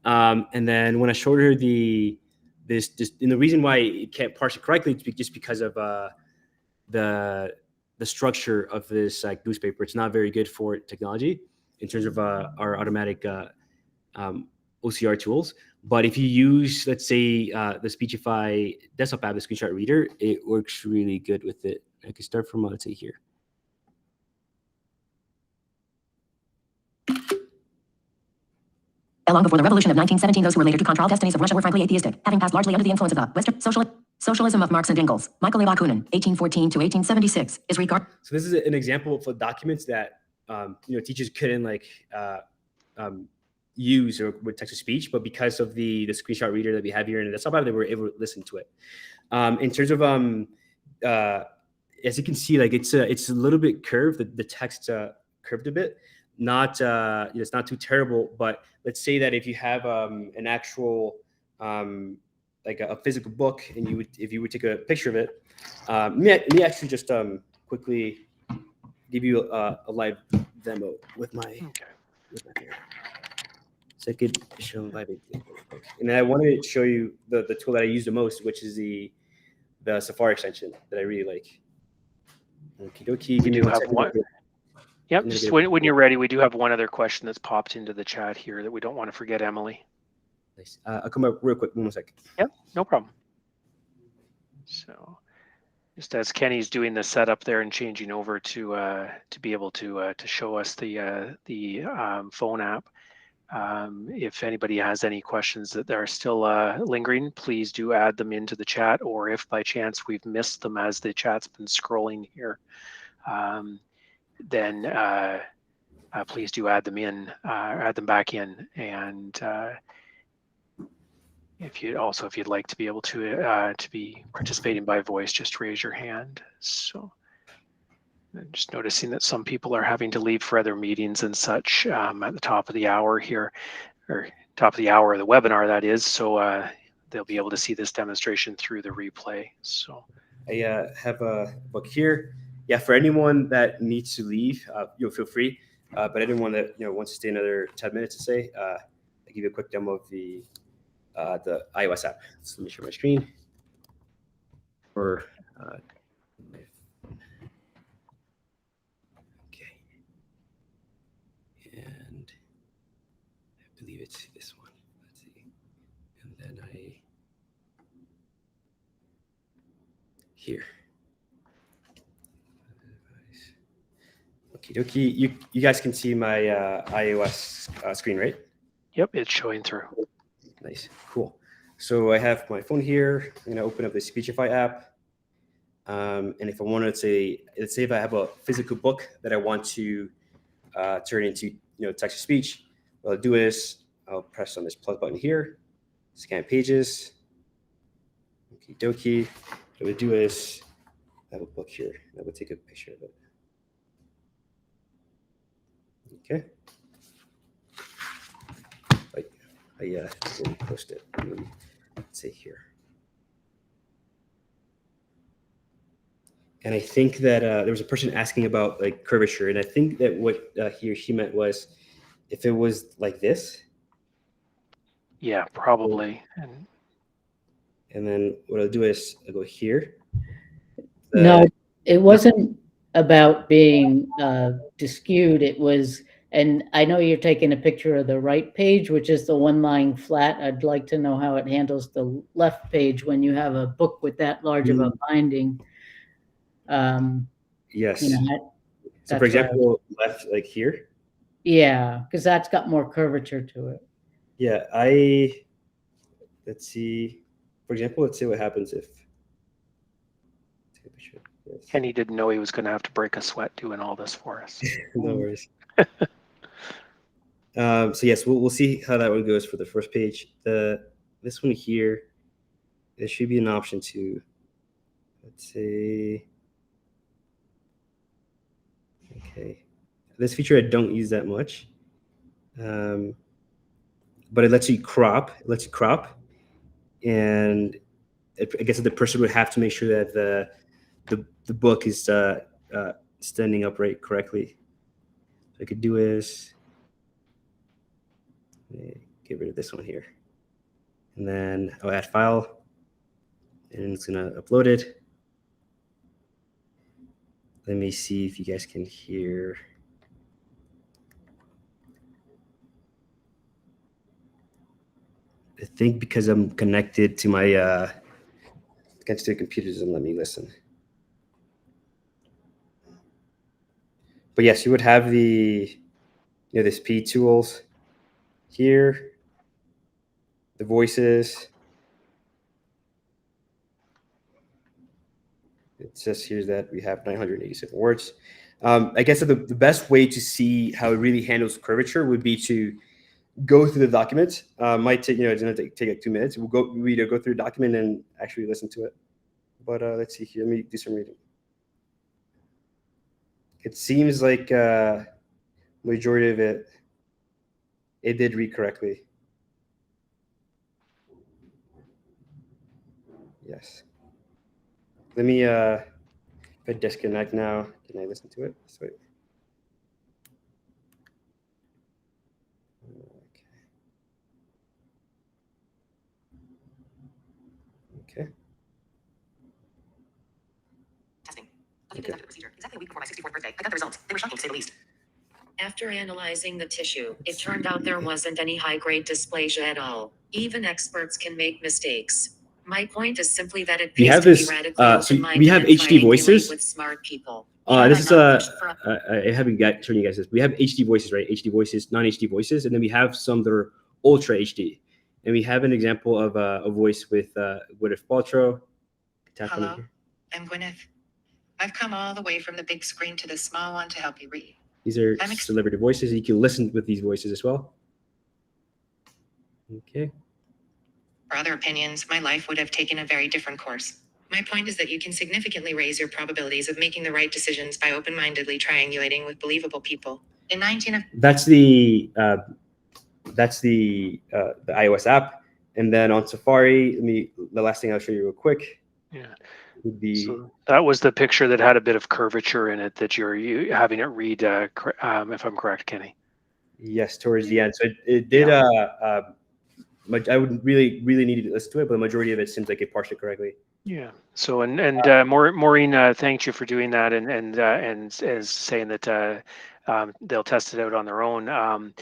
And then when I showed her this, and the reason why it can't parse it correctly is just because of the structure of this newspaper. It's not very good for technology in terms of our automatic OCR tools. But if you use, let's say, the Speechify desktop app, the Screenshot Reader, it works really good with it. I can start from, let's say, here. Long before the revolution of 1917, those who were later to control destinies of Russia were frankly atheistic, having passed largely under the influence of the Western socialism of Marx and Engels. Michael A. Bakunin, 1814 to 1876, is regarded. So this is an example for documents that teachers couldn't use or with text to speech, but because of the Screenshot Reader that we have here in the desktop app, they were able to listen to it. In terms of as you can see, like it's a little bit curved. The text curved a bit. Not it's not too terrible, but let's say that if you have an actual like a physical book, and if you would take a picture of it, let me actually just quickly give you a live demo with my camera. So I could show live example. And then I wanted to show you the tool that I use the most, which is the Safari extension that I really like. Okie dokie. We do have one. Yep, just when you're ready, we do have one other question that's popped into the chat here that we don't want to forget, Emily. Nice. I'll come up real quick. 1 second. Yep, no problem. So just as Kenny's doing the setup there and changing over to be able to show us the phone app, if anybody has any questions that are still lingering, please do add them into the chat, or if by chance we've missed them as the chat's been scrolling here, then please do add them back in. And if you'd like to be able to be participating by voice, just raise your hand. So I'm just noticing that some people are having to leave for other meetings and such at the top of the hour here, or top of the hour of the webinar, that is. So they'll be able to see this demonstration through the replay. So I have a book here. Yeah, for anyone that needs to leave, you'll feel free. But anyone that wants to stay another 10 minutes to say, I'll give you a quick demo of the iOS app. So let me share my screen. Okay. And I believe it's this one. Let's see. And then here. Okie dokie. You guys can see my iOS screen, right? Yep, it's showing through. Nice, cool. So I have my phone here. I'm gonna open up the Speechify app, and if I want to let's say if I have a physical book that I want to turn into text to speech, what I'll do is I'll press on this plus button here, scan pages. Okie dokie. What I would do is I have a book here. I would take a picture of it. Okay. I didn't post it. Let's say here. And I think that there was a person asking about like curvature, and I think that what he or she meant was if it was like this. Yeah, probably. And then what I'll do is I'll go here. No, it wasn't about being skewed. It was And I know you're taking a picture of the right page, which is the one lying flat. I'd like to know how it handles the left page when you have a book with that large of a binding. Yes. You know, So for example, left like here. Yeah, because that's got more curvature to it. Yeah, let's see. For example, let's see what happens if. Yes. Kenny didn't know he was going to have to break a sweat doing all this for us. No worries. So yes, we'll see how that one goes for the first page. This one here, there should be an option to, let's say, okay, this feature I don't use that much, but it lets you crop. And I guess the person would have to make sure that the book is standing upright correctly. So I could do is get rid of this one here, and then I'll add file, and it's gonna upload it. Let me see if you guys can hear. I think because I'm connected to my connected to the computer doesn't let me listen. But yes, you would have the the speed tools here, the voices. It says here that we have 987 words. I guess the best way to see how it really handles curvature would be to go through the document. Might take it's gonna take like 2 minutes. We either go through the document and actually listen to it. But let's see here. Let me do some reading. It seems like majority of it did read correctly. Yes. Let me if I disconnect now, can I listen to it? Sweet. Okay. Testing. Okay. Procedure. Exactly a week before my 64th birthday. I got the results. They were shocking, to say the least. After analyzing the tissue, it turned out there wasn't any high-grade dysplasia at all. Even experts can make mistakes. My point is simply that it We pays have to this. be radical So in we have mind and HD triangulate voices. with smart people. This is I haven't shown you guys this. We have HD voices, right? HD voices, non-HD voices, and then we have some that are ultra HD. And we have an example of a voice with Gwyneth Paltrow. Hello, I'm Gwyneth. I've come all the way from the big screen to the small one to help you read. These are celebrity voices. You can listen with these voices as well. Okay. For other opinions, my life would have taken a very different course. My point is that you can significantly raise your probabilities of making the right decisions by open-mindedly triangulating with believable people. In 19 of That's the iOS app, and then on Safari, the last thing I'll show you real quick. Yeah. Would be so that was the picture that had a bit of curvature in it that you're having it read, if I'm correct, Kenny. Yes, towards the end. So it did. I would really need to listen to it, but the majority of it seems like it parsed it correctly. Yeah. So Maureen thanked you for doing that, and as saying that they'll test it out on their own.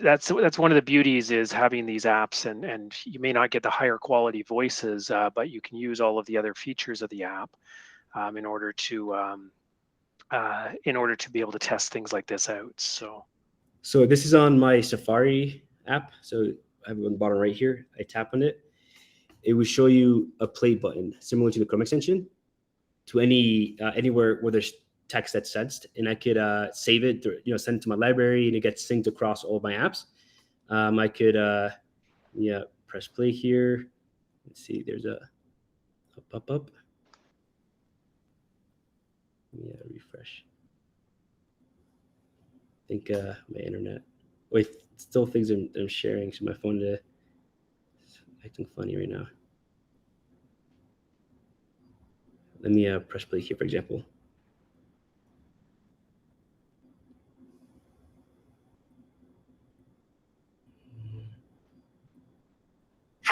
That's one of the beauties is having these apps, and you may not get the higher quality voices, but you can use all of the other features of the app in order to be able to test things like this out. So this is on my Safari app. So I have it on the bottom right here. I tap on it. It will show you a play button similar to the Chrome extension to anywhere where there's text that's sensed, and I could save it, send it to my library, and it gets synced across all of my apps. I could press play here. Let's see, there's a up. Yeah, refresh. I think my internet. Wait, still things I'm sharing. So my phone is acting funny right now. Let me press play here, for example.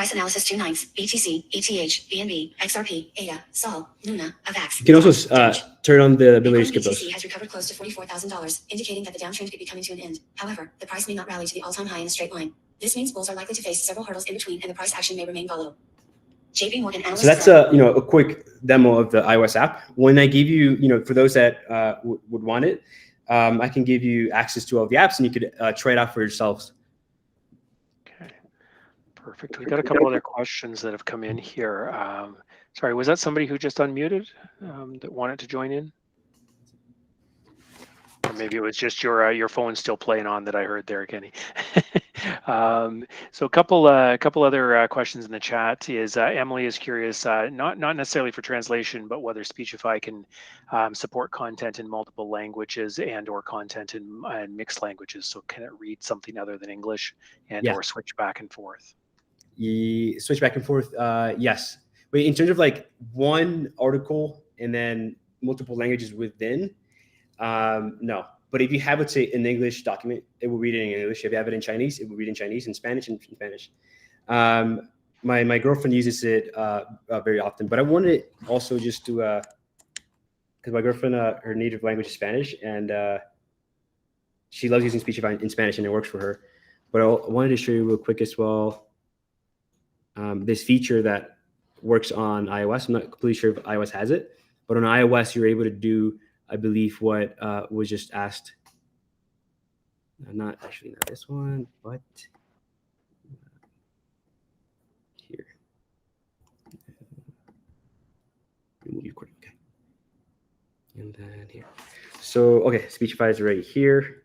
Price analysis 2 nines, BTC, ETH, BNB, XRP, ADA, SOL, Luna, AVAX. You can also turn on the ability to skip BTC those. has recovered close to $44,000, indicating that the downtrend could be coming to an end. However, the price may not rally to the all-time high in a straight line. This means bulls are likely to face several hurdles in between, and the price action may remain volatile. JP Morgan analyst. So that's a quick demo of the iOS app. When I give you, for those that would want it, I can give you access to all the apps, and you could try it out for yourselves. Okay, perfect. We got a couple other questions that have come in here. Sorry, was that somebody who just unmuted that wanted to join in? Or maybe it was just your phone still playing on that I heard there, Kenny. So a couple other questions in the chat is Emily is curious, not necessarily for translation, but whether Speechify can support content in multiple languages and or content in mixed languages. So can it read something other than English and or switch back and forth? Switch back and forth. Yes. Wait, in terms of like one article and then multiple languages within. No, but if you have, let's say, an English document, it will read it in English. If you have it in Chinese, it will read in Chinese, in Spanish, in Spanish. My girlfriend uses it very often, but I wanted also just to, because my girlfriend, her native language is Spanish, and she loves using Speechify in Spanish, and it works for her. But I wanted to show you real quick as well this feature that works on iOS. I'm not completely sure if iOS has it, but on iOS, you're able to do, I believe, what was just asked. Not this one, but here. Okay. And then here. So, okay, Speechify is right here.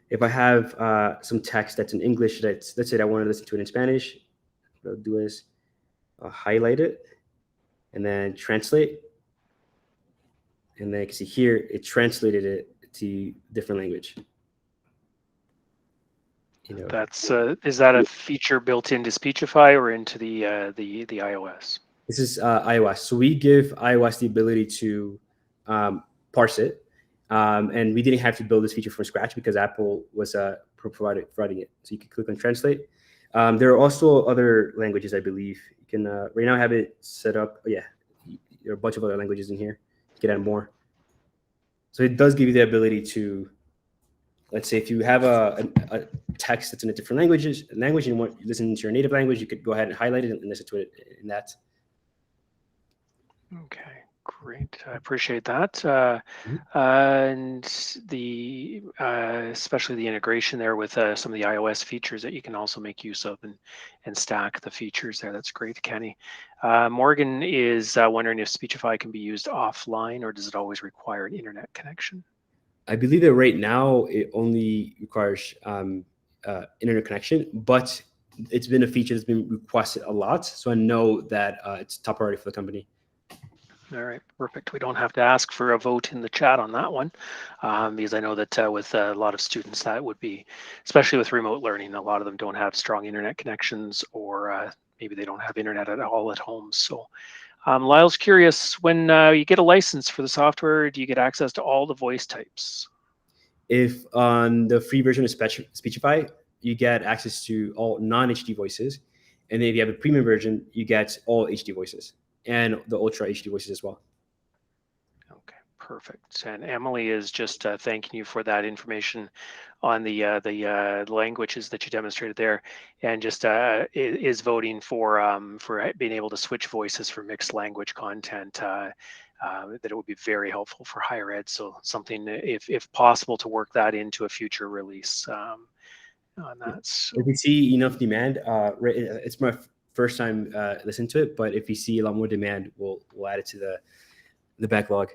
If I have some text that's in English, let's say I want to listen to it in Spanish, what I'll do is I'll highlight it and then translate. And then you can see here, it translated it to different language. That's is that a feature built into Speechify or into the iOS? This is iOS. So we give iOS the ability to parse it, and we didn't have to build this feature from scratch because Apple was providing it. So you can click on translate. There are also other languages, I believe. You can right now have it set up. Oh, yeah, there are a bunch of other languages in here. You can add more. So it does give you the ability to, let's say, if you have a text that's in a different language and you want to listen to your native language, you could go ahead and highlight it and listen to it in that. Okay, great. I appreciate that. And the especially the integration there with some of the iOS features that you can also make use of and stack the features there. That's great, Kenny. Morgan is wondering if Speechify can be used offline or does it always require an internet connection? I believe that right now it only requires internet connection, but it's been a feature that's been requested a lot. So I know that it's top priority for the company. All right, perfect. We don't have to ask for a vote in the chat on that one because I know that with a lot of students that would be, especially with remote learning, a lot of them don't have strong internet connections or maybe they don't have internet at all at home. So Lyle's curious, when you get a license for the software, do you get access to all the voice types? If on the free version of Speechify, you get access to all non-HD voices. And then if you have a premium version, you get all HD voices and the Ultra HD voices as well. Okay, perfect. And Emily is just thanking you for that information on the languages that you demonstrated there, and just is voting for being able to switch voices for mixed language content. That it would be very helpful for higher ed. So something, if possible, to work that into a future release on that. So. If we see enough demand, it's my first time listening to it, but if we see a lot more demand, we'll add it to the backlog.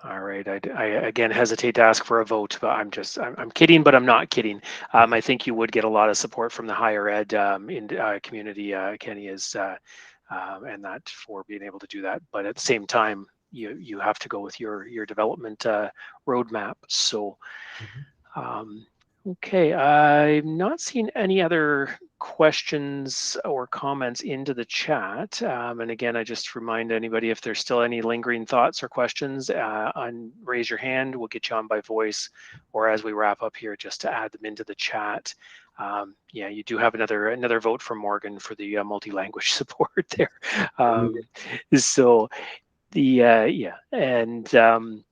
All right. I again hesitate to ask for a vote, but I'm kidding, but I'm not kidding. I think you would get a lot of support from the higher ed community, Kenny, is and that for being able to do that. But at the same time, you have to go with your development roadmap. So. Okay, I've not seen any other questions or comments into the chat. And again, I just remind anybody, if there's still any lingering thoughts or questions, raise your hand. We'll get you on by voice, or as we wrap up here, just to add them into the chat. Yeah, you do have another vote from Morgan for the multi-language support there. So yeah, and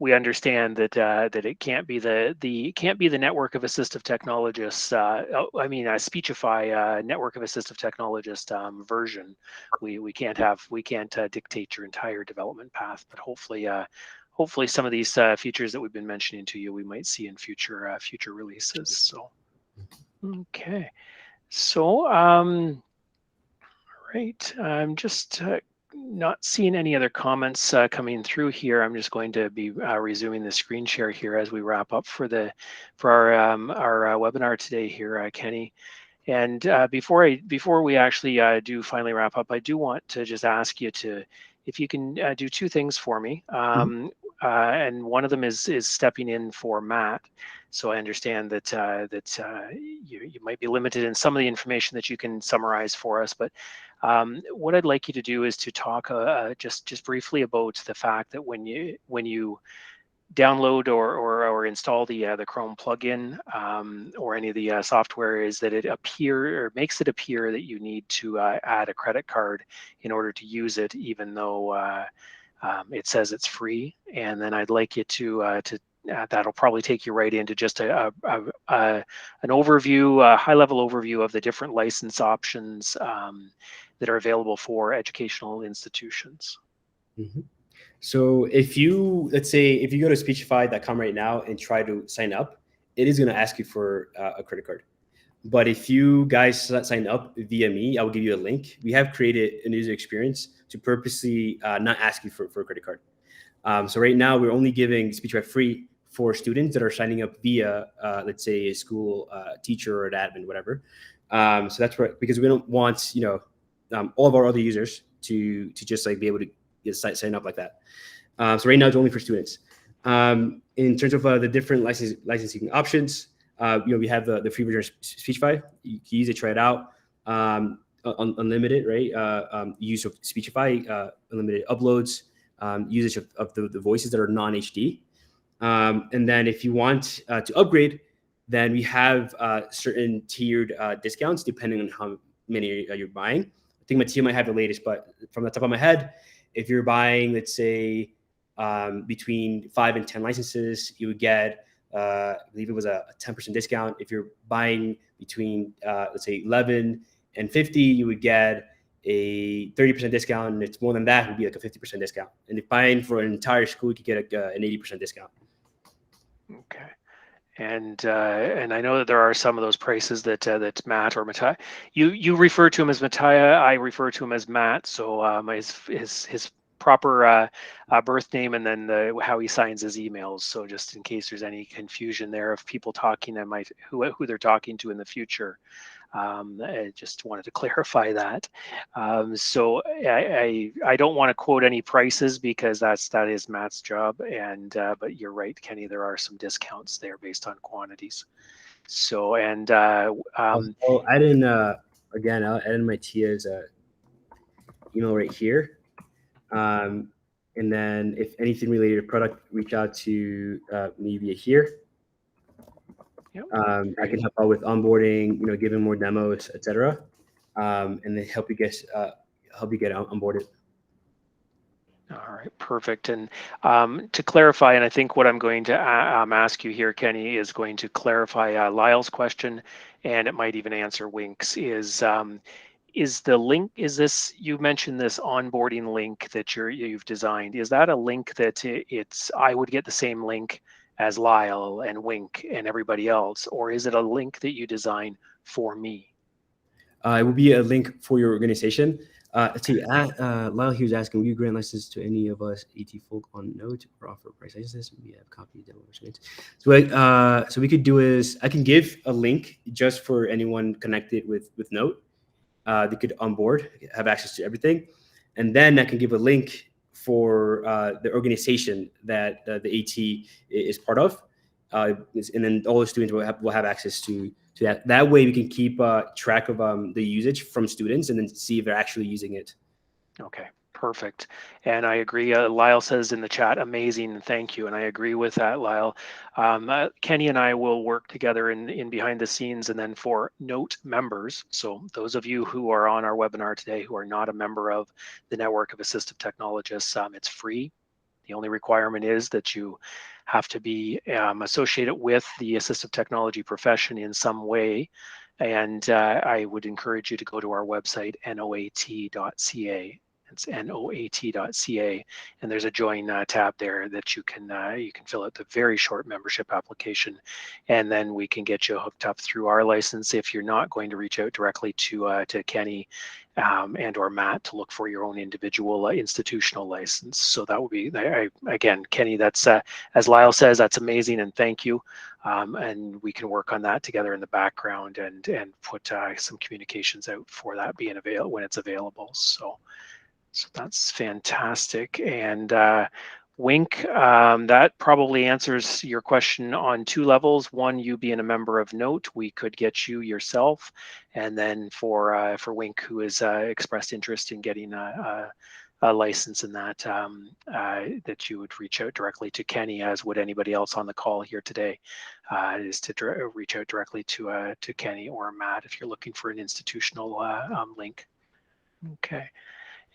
we understand that that it can't be the network of assistive technologists. I mean, a Speechify network of assistive technologist version. We can't dictate your entire development path, but hopefully some of these features that we've been mentioning to you, we might see in future releases. So okay, so right, I'm just not seeing any other comments coming through here. I'm just going to be resuming the screen share here as we wrap up for our webinar today here, Kenny. And before we actually do finally wrap up, I do want to just ask you if you can do two things for me. And one of them is stepping in for Matt. So I understand that you might be limited in some of the information that you can summarize for us, but what I'd like you to do is to talk just briefly about the fact that when you download or install the Chrome plugin or any of the software, is that it makes it appear that you need to add a credit card in order to use it, even though it says it's free. And then I'd like you to that'll probably take you right into just an overview, a high-level overview of the different license options that are available for educational institutions. So let's say if you go to speechify.com right now and try to sign up, it is going to ask you for a credit card. But if you guys sign up via me, I will give you a link. We have created a user experience to purposely not ask you for a credit card. So right now we're only giving Speechify free for students that are signing up via, let's say, a school teacher or an admin, whatever. So that's because we don't want all of our other users to just like be able to sign up like that. So right now it's only for students. In terms of the different licensing options, we have the free version of Speechify. You can use it, try it out. Unlimited, right? Use of Speechify, unlimited uploads, usage of the voices that are non-HD. And then if you want to upgrade, then we have certain tiered discounts depending on how many you're buying. I think my team might have the latest, but from the top of my head, if you're buying, let's say, between 5 and 10 licenses, you would get, I believe it was a 10% discount. If you're buying between, let's say, 11 and 50, you would get a 30% discount. And if it's more than that, it would be like a 50% discount. And if buying for an entire school, you could get an 80% discount. Okay. And I know that there are some of those prices that Matt or Matthias, you refer to him as Matthias, I refer to him as Matt. So his proper birth name and then how he signs his emails. So just in case there's any confusion there of people talking, who they're talking to in the future. I just wanted to clarify that. So I don't want to quote any prices because that is Matt's job. And but you're right, Kenny. There are some discounts there based on quantities. So and I'll add in again. I'll add in my Tia's email right here. And then if anything related to product, reach out to me via here. Yep. I can help out with onboarding, giving more demos, etc., and then help you get onboarded. All right, perfect. And to clarify, and I think what I'm going to ask you here, Kenny, is going to clarify Lyle's question, and it might even answer Wink's. Is the link? You mentioned this onboarding link that you've designed? Is that a link that I would get the same link as Lyle and Wink and everybody else, or is it a link that you design for me? It will be a link for your organization. Let's see, Lyle here is asking, will you grant license to any of us AT folk on N.O.A.T or offer price licenses? We have copy demo experience. So we could do is, I can give a link just for anyone connected with N.O.A.T. They could onboard, have access to everything. And then I can give a link for the organization that the AT is part of. And then all the students will have access to that. That way we can keep track of the usage from students and then see if they're actually using it. Okay, Perfect. And I agree. Lyle says in the chat, amazing. Thank you. And I agree with that, Lyle. Kenny and I will work together in behind the scenes. And then for N.O.A.T members, so those of you who are on our webinar today who are not a member of the Network of Assistive Technologists, it's free. The only requirement is that you have to be associated with the assistive technology profession in some way. And I would encourage you to go to our website, N.O.A.T.ca. It's N.O.A.T.ca, and there's a join tab there that you can fill out the very short membership application, and then we can get you hooked up through our license if you're not going to reach out directly to Kenny and or Matt to look for your own individual institutional license. So that would be, again, Kenny, that's as Lyle says, that's amazing, and thank you. And we can work on that together in the background and put some communications out for that being available when it's available. So that's fantastic. And Wink, that probably answers your question on two levels. One, you being a member of N.O.A.T, we could get you yourself. And then for Wink, who has expressed interest in getting a license in that, that you would reach out directly to Kenny, as would anybody else on the call here today, is to reach out directly to Kenny or Matt if you're looking for an institutional link. Okay.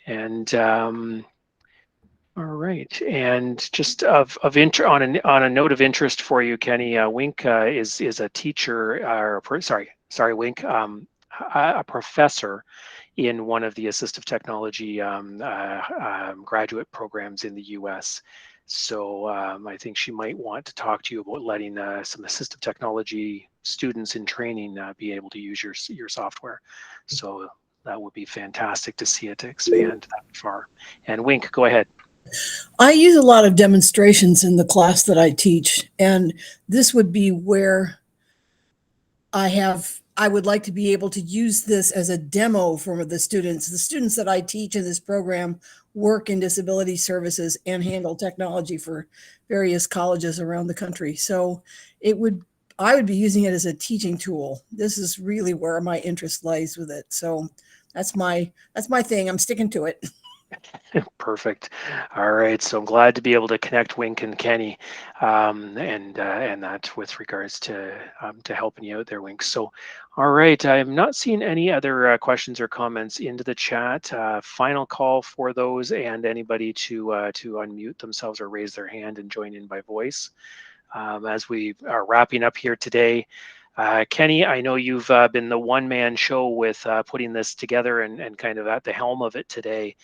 And all right, and just on a note of interest for you, Kenny, Wink is a teacher, Wink, a professor in one of the assistive technology graduate programs in the U.S. So I think she might want to talk to you about letting some assistive technology students in training be able to use your software. So that would be fantastic to see it expand that far. And Wink, go ahead. I use a lot of demonstrations in the class that I teach, and this would be where I would like to be able to use this as a demo for the students. The students that I teach in this program work in disability services and handle technology for various colleges around the country. So I would be using it as a teaching tool. This is really where my interest lies with it. So that's my thing. I'm sticking to it. Perfect. All right. So I'm glad to be able to connect Wink and Kenny, and that with regards to helping you out there, Wink. So, all right. I'm not seeing any other questions or comments into the chat. Final call for those and anybody to unmute themselves or raise their hand and join in by voice. As we are wrapping up here today. Kenny, I know you've been the one-man show with putting this together and kind of at the helm of it today,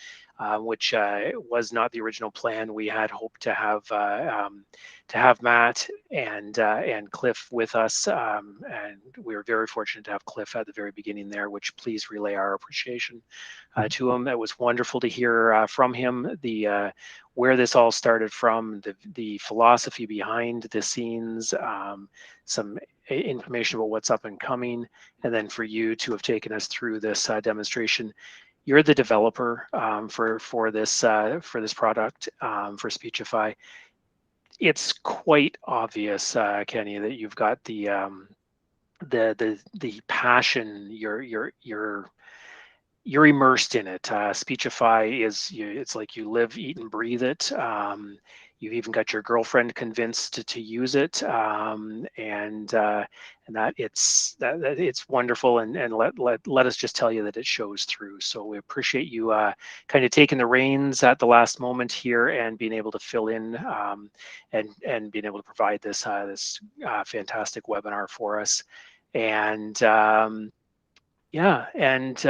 which was not the original plan. We had hoped to have Matt and Cliff with us, and we were very fortunate to have Cliff at the very beginning there, which please relay our appreciation to him. It was wonderful to hear from him where this all started from, the philosophy behind the scenes, some information about what's up and coming, and then for you to have taken us through this demonstration. You're the developer for this product for Speechify. It's quite obvious, Kenny, that you've got the passion. You're immersed in it. Speechify it's like you live, eat, and breathe it. You've even got your girlfriend convinced to use it, and that it's wonderful. And let us just tell you that it shows through. So we appreciate you kind of taking the reins at the last moment here and being able to fill in and being able to provide this fantastic webinar for us. And yeah, and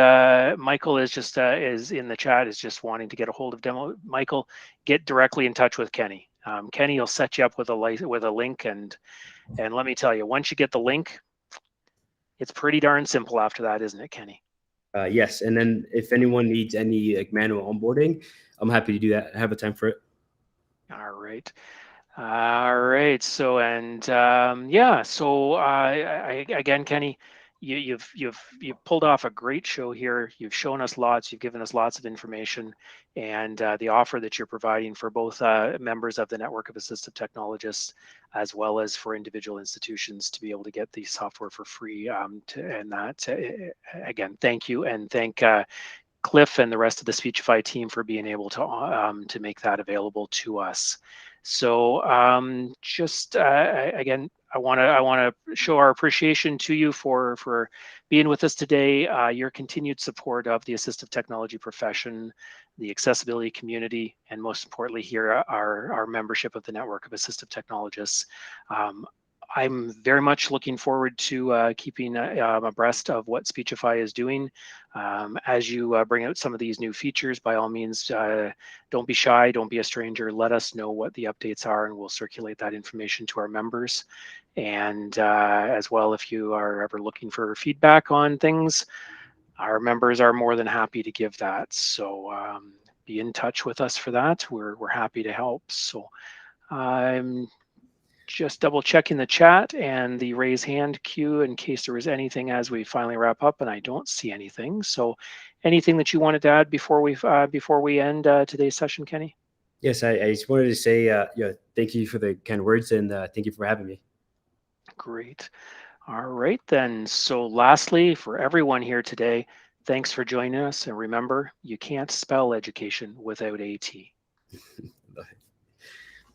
Michael is just is in the chat, is just wanting to get a hold of demo. Michael, get directly in touch with Kenny. Kenny will set you up with a link, and let me tell you, once you get the link, it's pretty darn simple after that, isn't it, Kenny? Yes, and then if anyone needs any manual onboarding, I'm happy to do that. I have a time for it. All right. All right. So yeah. So again, Kenny, you've pulled off a great show here. You've shown us lots. You've given us lots of information, and the offer that you're providing for both members of the Network of Assistive Technologists, as well as for individual institutions to be able to get the software for free. Again, thank you, and thank Cliff and the rest of the Speechify team for being able to make that available to us. So again, I want to show our appreciation to you for being with us today. Your continued support of the assistive technology profession, the accessibility community, and most importantly here, our membership of the network of assistive technologists. I'm very much looking forward to keeping abreast of what Speechify is doing. As you bring out some of these new features, by all means, don't be shy, don't be a stranger. Let us know what the updates are, and we'll circulate that information to our members. And as well, if you are ever looking for feedback on things, our members are more than happy to give that. So be in touch with us for that. We're happy to help. So I'm just double checking the chat and the raise hand queue in case there was anything as we finally wrap up, and I don't see anything. So anything that you wanted to add before we end today's session, Kenny? Yes, I just wanted to say thank you for the kind words, and thank you for having me. Great. All right then. So lastly, for everyone here today, thanks for joining us, and remember, you can't spell education without AT.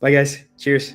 Bye guys. Cheers.